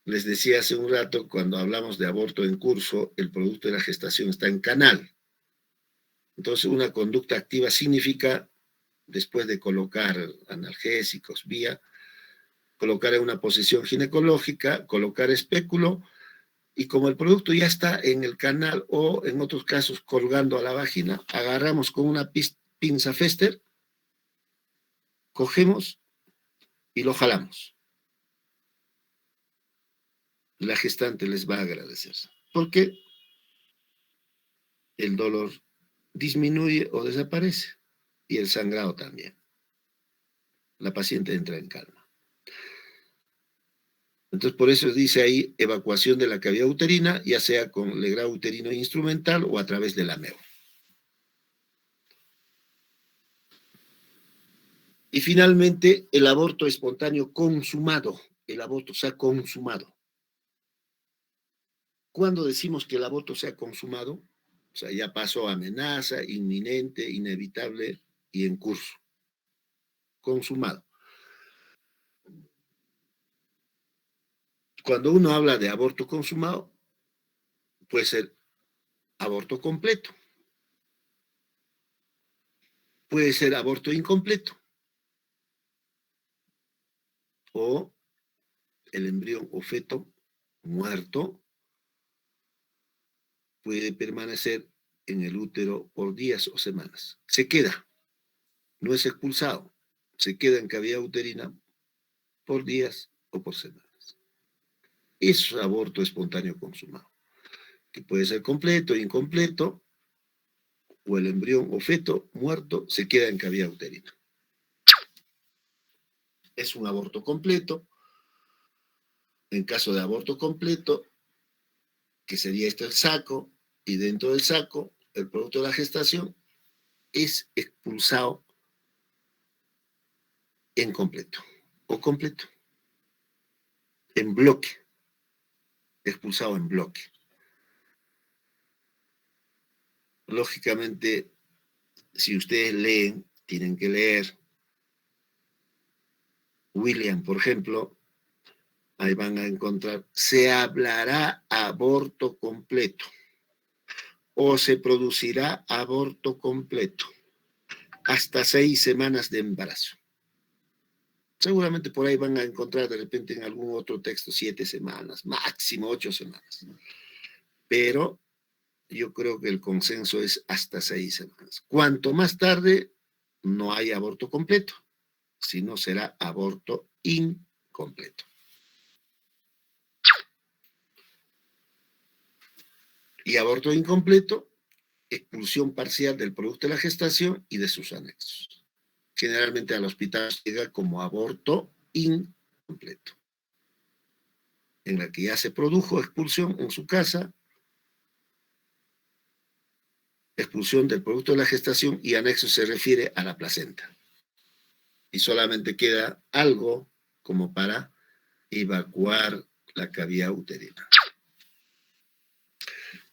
Les decía hace un rato, cuando hablamos de aborto en curso, el producto de la gestación está en canal. Entonces, una conducta activa significa después de colocar analgésicos, vía, colocar en una posición ginecológica, colocar espéculo, y como el producto ya está en el canal o en otros casos colgando a la vagina, agarramos con una pinza Fester, cogemos y lo jalamos. La gestante les va a agradecer, porque el dolor disminuye o desaparece y el sangrado también. La paciente entra en calma. Entonces, por eso dice ahí evacuación de la cavidad uterina, ya sea con legrado uterino instrumental o a través del ameo. Y finalmente, el aborto espontáneo consumado. El aborto se ha consumado. ¿Cuándo decimos que el aborto se ha consumado? O sea, ya pasó amenaza, inminente, inevitable y en curso. Consumado. Cuando uno habla de aborto consumado, puede ser aborto completo. Puede ser aborto incompleto. O el embrión o feto muerto puede permanecer en el útero por días o semanas. Se queda, no es expulsado, se queda en cavidad uterina por días o por semanas. Eso es aborto espontáneo consumado, que puede ser completo, incompleto, o el embrión o feto muerto se queda en cavidad uterina. Es un aborto completo. En caso de aborto completo, que sería el saco, y dentro del saco, el producto de la gestación es expulsado en completo o completo, en bloque, expulsado en bloque. Lógicamente, si ustedes leen, tienen que leer William, por ejemplo, ahí van a encontrar, se hablará aborto completo o se producirá aborto completo hasta 6 semanas de embarazo. Seguramente por ahí van a encontrar de repente en algún otro texto 7 semanas, máximo 8 semanas. Pero yo creo que el consenso es hasta 6 semanas. Cuanto más tarde, no hay aborto completo, sino será aborto incompleto. Y aborto incompleto, expulsión parcial del producto de la gestación y de sus anexos. Generalmente al hospital llega como aborto incompleto, en la que ya se produjo expulsión en su casa, expulsión del producto de la gestación y anexo se refiere a la placenta. Y solamente queda algo como para evacuar la cavidad uterina.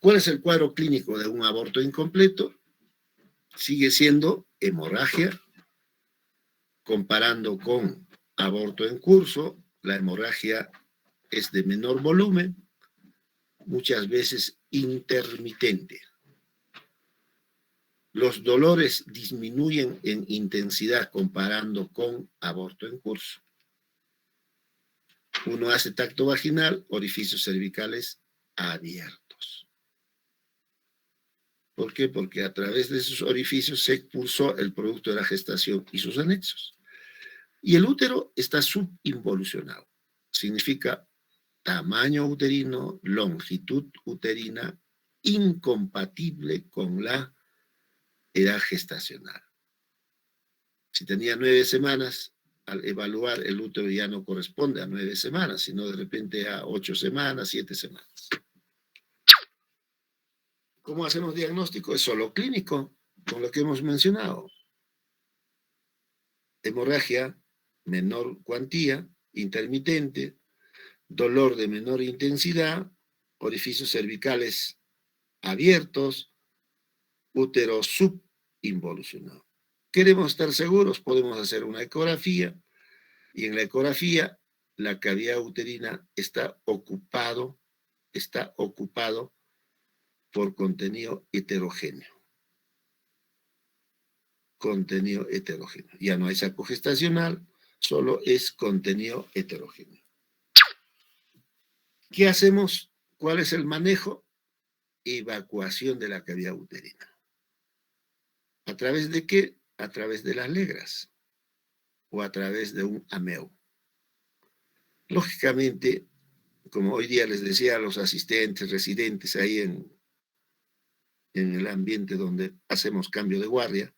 ¿Cuál es el cuadro clínico de un aborto incompleto? Sigue siendo hemorragia, comparando con aborto en curso. La hemorragia es de menor volumen, muchas veces intermitente. Los dolores disminuyen en intensidad comparando con aborto en curso. Uno hace tacto vaginal, orificios cervicales abiertos. ¿Por qué? Porque a través de esos orificios se expulsó el producto de la gestación y sus anexos. Y el útero está subinvolucionado. Significa tamaño uterino, longitud uterina, incompatible con la edad gestacional. Si tenía 9 semanas, al evaluar el útero ya no corresponde a 9 semanas, sino de repente a 8 semanas, 7 semanas. ¿Cómo hacemos diagnóstico? Es solo clínico, con lo que hemos mencionado. Hemorragia, menor cuantía, intermitente, dolor de menor intensidad, orificios cervicales abiertos, útero subinvolucionado. Queremos estar seguros, podemos hacer una ecografía y en la ecografía la cavidad uterina está ocupado por contenido heterogéneo. contenido heterogéneo. Ya no hay saco gestacional, solo es contenido heterogéneo. ¿Qué hacemos? ¿Cuál es el manejo? Evacuación de la cavidad uterina. ¿A través de qué? A través de las legras o a través de un ameo. Lógicamente, como hoy día les decía a los asistentes, residentes ahí en el ambiente donde hacemos cambio de guardia,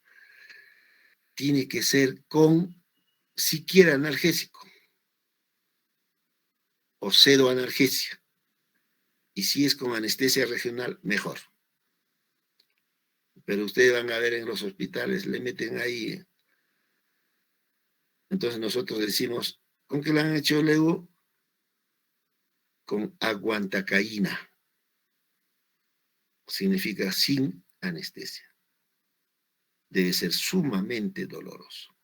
tiene que ser con siquiera analgésico o pseudoanalgesia. Y si es con anestesia regional, mejor. Pero ustedes van a ver en los hospitales, le meten ahí. Entonces nosotros decimos, ¿con qué le han hecho el EU? Con aguantacaína. Significa sin anestesia. Debe ser sumamente doloroso.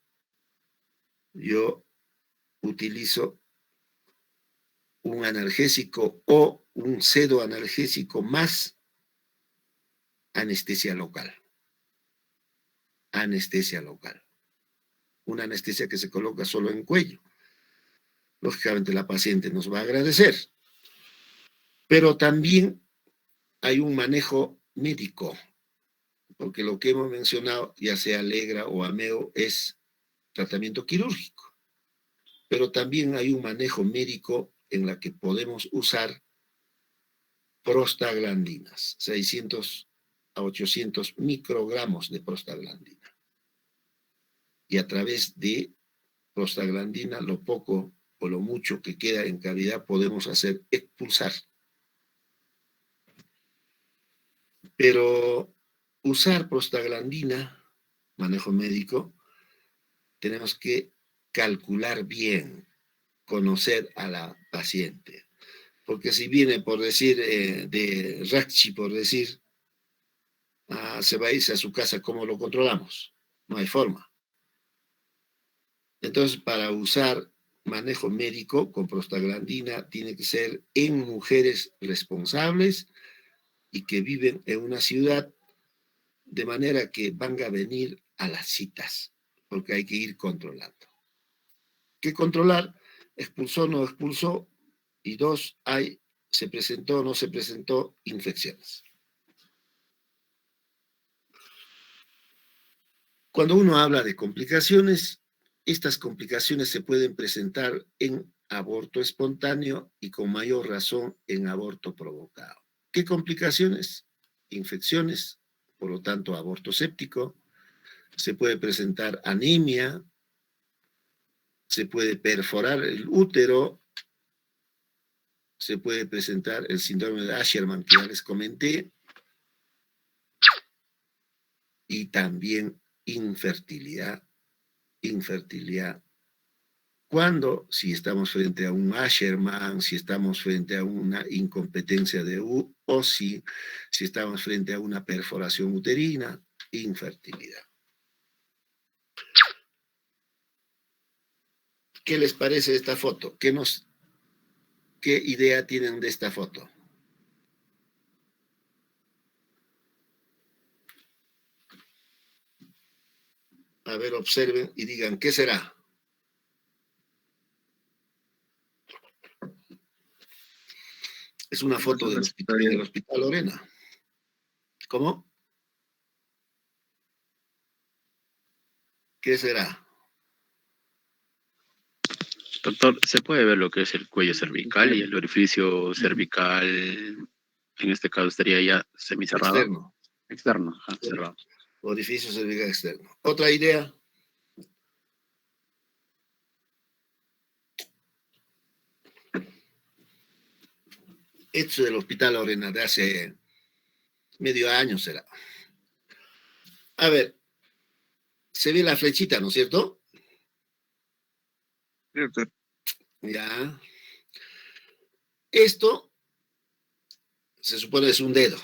Yo utilizo un analgésico o un pseudoanalgésico más anestesia local. Anestesia local. Una anestesia que se coloca solo en cuello. Lógicamente la paciente nos va a agradecer. Pero también hay un manejo médico, porque lo que hemos mencionado, ya sea Legra o Ameo, es tratamiento quirúrgico. Pero también hay un manejo médico en la que podemos usar prostaglandinas, 600 a 800 microgramos de prostaglandina. Y a través de prostaglandina, lo poco o lo mucho que queda en cavidad podemos hacer expulsar. Pero usar prostaglandina, manejo médico, tenemos que calcular bien, conocer a la paciente. Porque si viene, por decir, de Rachi, por decir, se va a irse a su casa, ¿cómo lo controlamos? No hay forma. Entonces, para usar manejo médico con prostaglandina, tiene que ser en mujeres responsables y que viven en una ciudad, de manera que van a venir a las citas, porque hay que ir controlando. ¿Qué controlar? Expulsó, no expulsó, y dos, se presentó, no se presentó, infecciones. Cuando uno habla de complicaciones, estas complicaciones se pueden presentar en aborto espontáneo y con mayor razón en aborto provocado. ¿Qué complicaciones? Infecciones, por lo tanto aborto séptico, se puede presentar anemia, se puede perforar el útero, se puede presentar el síndrome de Asherman que ya les comenté, y también infertilidad. Cuando, si estamos frente a un Asherman, si estamos frente a una incompetencia de o si estamos frente a una perforación uterina, infertilidad. ¿Qué les parece esta foto? ¿Qué idea tienen de esta foto? A ver, observen y digan, ¿qué será? Es una foto del Hospital Lorena. ¿Cómo? ¿Qué será?
Doctor, ¿se puede ver lo que es el cuello cervical y el orificio cervical? En este caso estaría ya semicerrado.
Externo.
Externo, cerrado.
Orificio cervical externo. ¿Otra idea? Esto del Hospital Lorena de hace medio año será. A ver, se ve la flechita, ¿no es cierto?
Cierto.
Ya. Esto se supone es un dedo.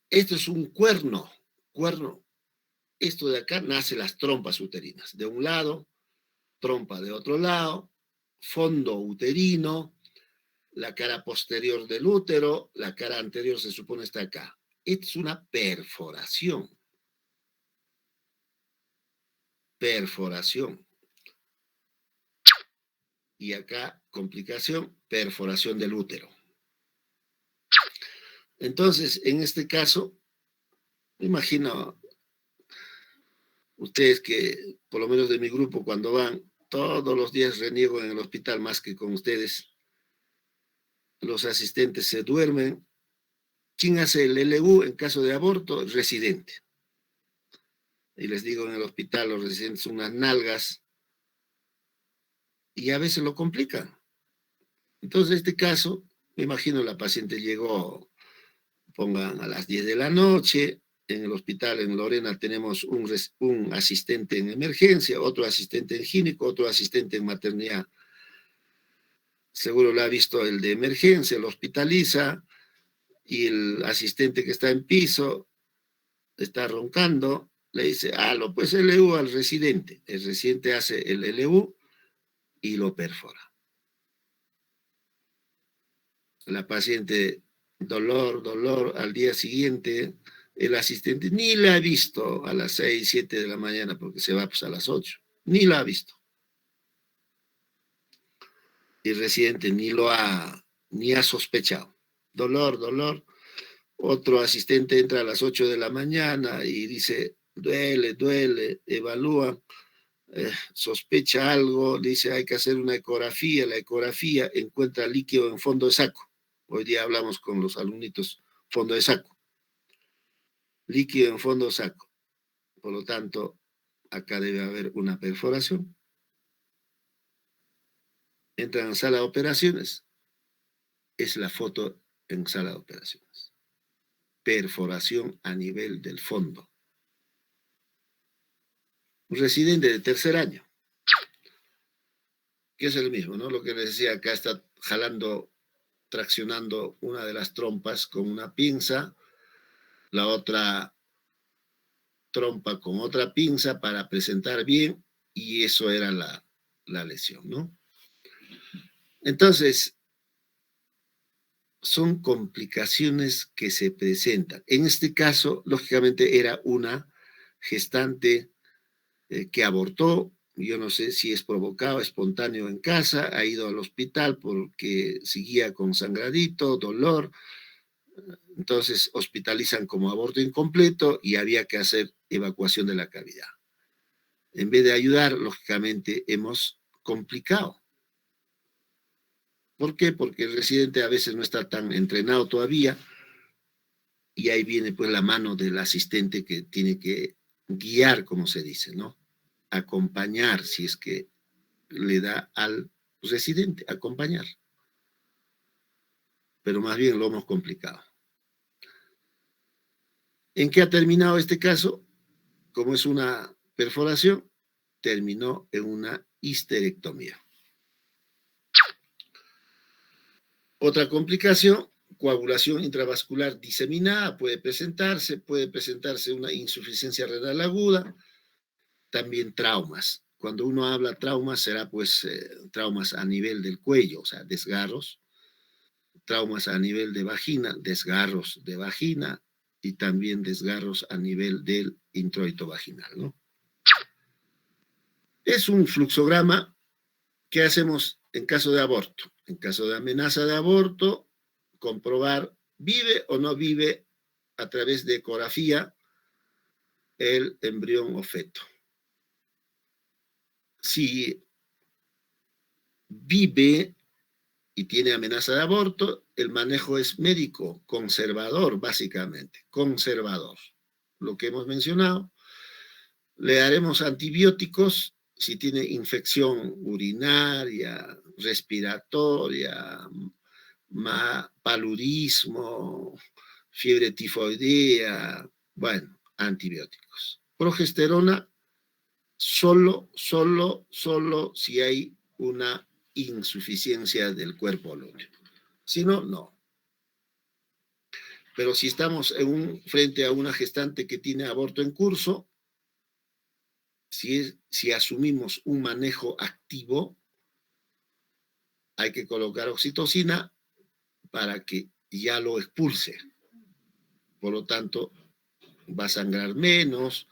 Esto es un cuerno. Esto de acá nace las trompas uterinas. De un lado, trompa de otro lado, fondo uterino, la cara posterior del útero, la cara anterior se supone está acá. es una perforación. Perforación. Y acá, complicación, perforación del útero. Entonces, en este caso, me imagino ustedes que, por lo menos de mi grupo, cuando van, todos los días reniego en el hospital más que con ustedes. Los asistentes se duermen. ¿Quién hace el LU en caso de aborto? El residente. Y les digo, en el hospital los residentes son unas nalgas y a veces lo complican. Entonces, en este caso, me imagino la paciente llegó, pongan a las 10 de la noche, en el hospital en Lorena tenemos un asistente en emergencia, otro asistente en gineco, otro asistente en maternidad. Seguro lo ha visto el de emergencia, lo hospitaliza y el asistente que está en piso está roncando, le dice, pues LU al residente. El residente hace el LU y lo perfora. La paciente, dolor, al día siguiente, el asistente ni la ha visto a las 6, 7 de la mañana porque se va pues a las 8, ni la ha visto. El residente ni ha sospechado. Dolor. Otro asistente entra a las 8 de la mañana y dice, duele, evalúa, sospecha algo, dice hay que hacer una ecografía, la ecografía encuentra líquido en fondo de saco. Hoy día hablamos con los alumnitos, fondo de saco. Líquido en fondo de saco. Por lo tanto, acá debe haber una perforación. Entran en sala de operaciones. Es la foto en sala de operaciones. Perforación a nivel del fondo. Un residente de tercer año, que es el mismo, ¿no? Lo que les decía, acá está traccionando una de las trompas con una pinza, la otra trompa con otra pinza para presentar bien, y eso era la lesión, ¿no? Entonces, son complicaciones que se presentan. En este caso, lógicamente, era una gestante que abortó. Yo no sé si es provocado, espontáneo en casa, ha ido al hospital porque seguía con sangradito, dolor. Entonces hospitalizan como aborto incompleto y había que hacer evacuación de la cavidad. En vez de ayudar, lógicamente, hemos complicado. ¿Por qué? Porque el residente a veces no está tan entrenado todavía y ahí viene pues la mano del asistente que tiene que guiar, como se dice, ¿no? Acompañar, si es que le da al residente, acompañar. Pero más bien lo hemos complicado. ¿En qué ha terminado este caso? Como es una perforación, terminó en una histerectomía. Otra complicación, coagulación intravascular diseminada, puede presentarse una insuficiencia renal aguda, también traumas. Cuando uno habla traumas, será pues traumas a nivel del cuello, o sea, desgarros, traumas a nivel de vagina, desgarros de vagina y también desgarros a nivel del introito vaginal, ¿no? Es un fluxograma que hacemos en caso de aborto. En caso de amenaza de aborto, comprobar vive o no vive a través de ecografía el embrión o feto. Si vive y tiene amenaza de aborto, el manejo es médico, conservador, básicamente, conservador. Lo que hemos mencionado, le daremos antibióticos si tiene infección urinaria, respiratoria, paludismo, fiebre tifoidea, bueno, antibióticos. Progesterona solo si hay una insuficiencia del cuerpo lúteo. Si no, no. Pero si estamos frente a una gestante que tiene aborto en curso, si asumimos un manejo activo, hay que colocar oxitocina para que ya lo expulse. Por lo tanto, va a sangrar menos,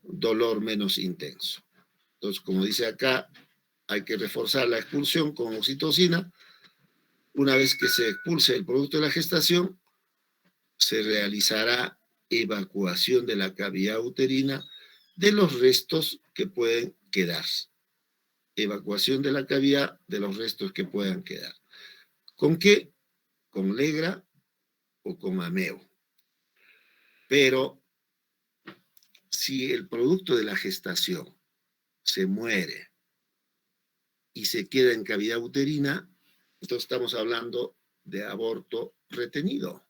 dolor menos intenso. Entonces, como dice acá, hay que reforzar la expulsión con oxitocina. Una vez que se expulse el producto de la gestación, se realizará evacuación de la cavidad uterina de los restos que pueden quedar. Evacuación de la cavidad de los restos que puedan quedar. ¿Con qué? Con Legra o con Ameo. Pero si el producto de la gestación se muere y se queda en cavidad uterina, entonces estamos hablando de aborto retenido.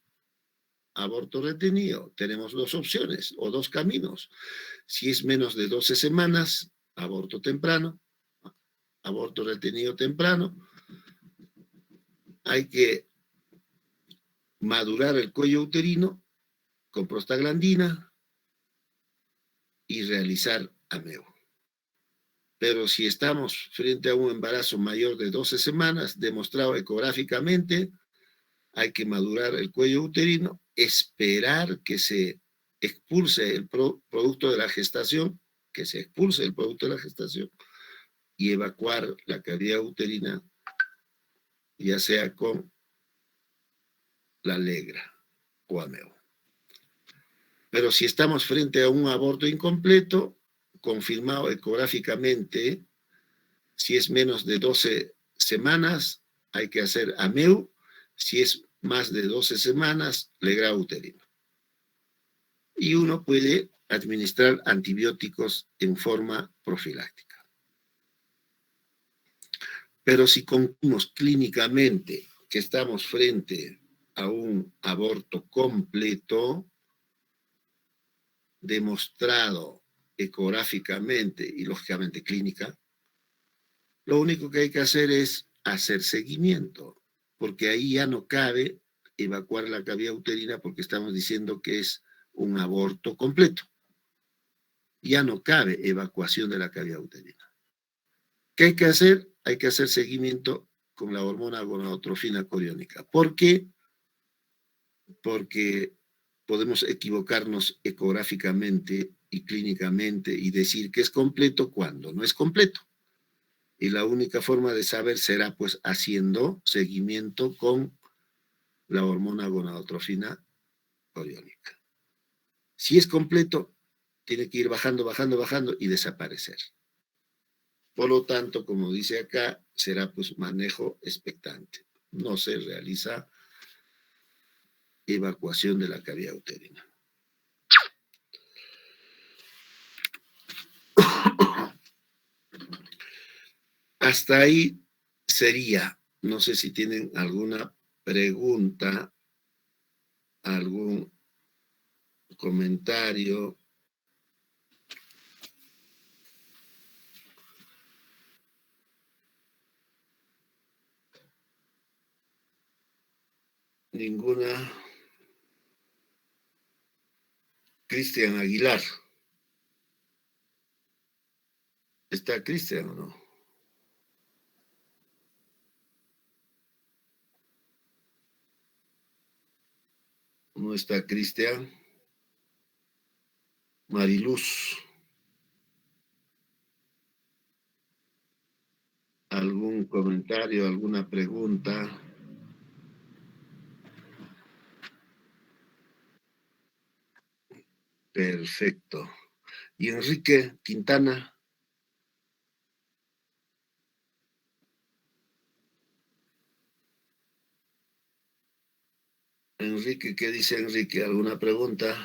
Aborto retenido. Tenemos dos opciones o dos caminos. Si es menos de 12 semanas, aborto temprano, aborto retenido temprano. Hay que madurar el cuello uterino con prostaglandina y realizar Ameo. Pero si estamos frente a un embarazo mayor de 12 semanas, demostrado ecográficamente, hay que madurar el cuello uterino, esperar que se expulse el producto de la gestación, que se expulse el producto de la gestación y evacuar la cavidad uterina, ya sea con la Legra o Ameo. Pero si estamos frente a un aborto incompleto, confirmado ecográficamente, si es menos de 12 semanas, hay que hacer Ameo. Si es más de 12 semanas, Legra uterino. Y uno puede administrar antibióticos en forma profiláctica. Pero si concluimos clínicamente que estamos frente a un aborto completo, demostrado ecográficamente y lógicamente clínica, lo único que hay que hacer es hacer seguimiento, porque ahí ya no cabe evacuar la cavidad uterina porque estamos diciendo que es un aborto completo. Ya no cabe evacuación de la cavidad uterina. ¿Qué hay que hacer? Hay que hacer seguimiento con la hormona gonadotrofina coriónica. ¿Por qué? Porque podemos equivocarnos ecográficamente y clínicamente y decir que es completo cuando no es completo. Y la única forma de saber será pues haciendo seguimiento con la hormona gonadotrofina coriónica. Si es completo, tiene que ir bajando, bajando, bajando y desaparecer. Por lo tanto, como dice acá, será pues manejo expectante. No se realiza evacuación de la cavidad uterina. Hasta ahí sería. No sé si tienen alguna pregunta, algún comentario. Ninguna. Cristian Aguilar. ¿Está Cristian o no? No está Cristian. Mariluz. ¿Algún comentario, alguna pregunta? Perfecto. ¿Y Enrique Quintana? Enrique, ¿qué dice Enrique? ¿Alguna pregunta?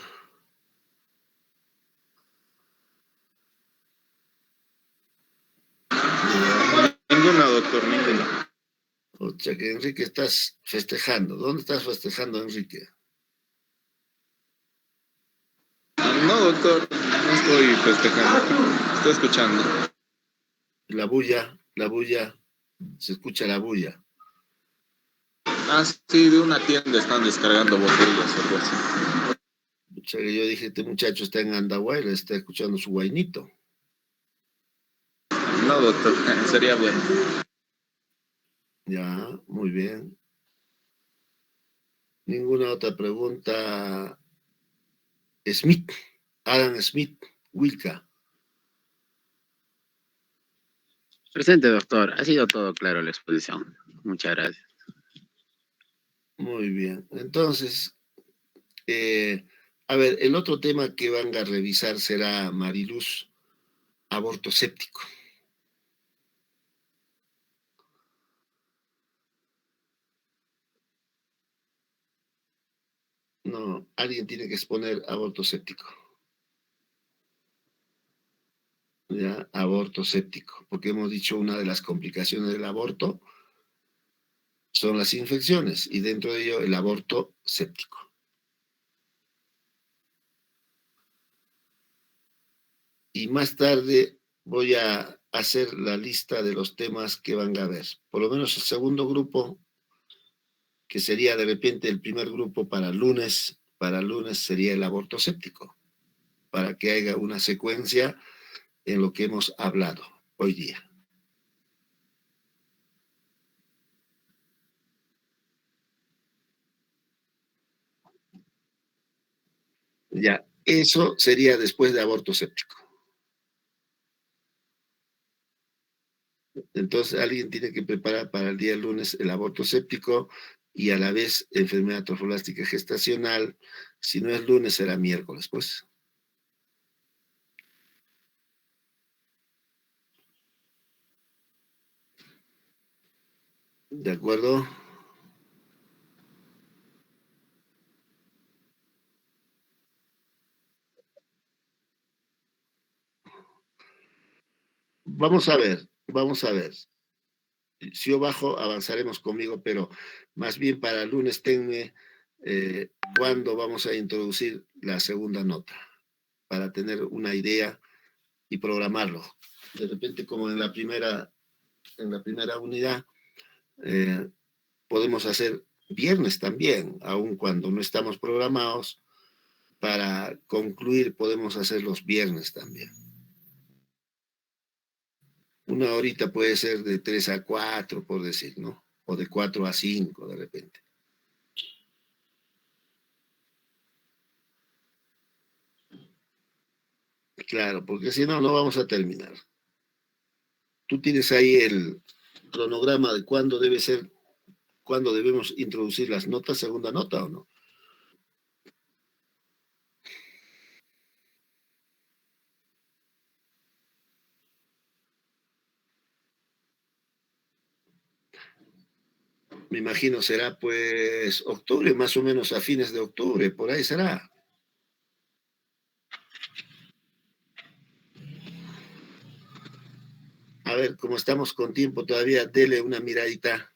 Ninguna, doctor, ninguna.
O sea que Enrique estás festejando. ¿Dónde estás festejando, Enrique?
No, doctor, no estoy festejando. Estoy escuchando.
La bulla, se escucha la bulla.
Ah, sí, de una tienda están descargando botellas o algo así.
O sea que yo dije, este muchacho está en Andahuayla, está escuchando su guainito.
No, doctor, sería bueno.
Ya, muy bien. ¿Ninguna otra pregunta? Smith, Adam Smith, Wilka.
Presente, doctor. Ha sido todo claro la exposición. Muchas gracias.
Muy bien. Entonces, a ver, el otro tema que van a revisar será, Mariluz, aborto séptico. No, alguien tiene que exponer aborto séptico. Ya, aborto séptico, porque hemos dicho una de las complicaciones del aborto son las infecciones y dentro de ello el aborto séptico. Y más tarde voy a hacer la lista de los temas que van a ver. Por lo menos el segundo grupo, que sería de repente el primer grupo para lunes sería el aborto séptico, para que haya una secuencia en lo que hemos hablado hoy día. Ya, eso sería después de aborto séptico. Entonces alguien tiene que preparar para el día lunes el aborto séptico y a la vez enfermedad trofoblástica gestacional. Si no es lunes, será miércoles, pues. ¿De acuerdo? Vamos a ver, vamos a ver. Si yo bajo, avanzaremos conmigo, pero más bien para el lunes tenme cuándo vamos a introducir la segunda nota, para tener una idea y programarlo. De repente, como en la primera unidad, podemos hacer viernes también, aun cuando no estamos programados. Para concluir, podemos hacer los viernes también. Una horita puede ser de 3 a 4, por decir, ¿no? O de 4 a 5, de repente. Claro, porque si no, no vamos a terminar. Tú tienes ahí el cronograma de cuándo debe ser, cuándo debemos introducir las notas, segunda nota o no. Me imagino será pues octubre, más o menos a fines de octubre, por ahí será. A ver, como estamos con tiempo todavía, dele una miradita.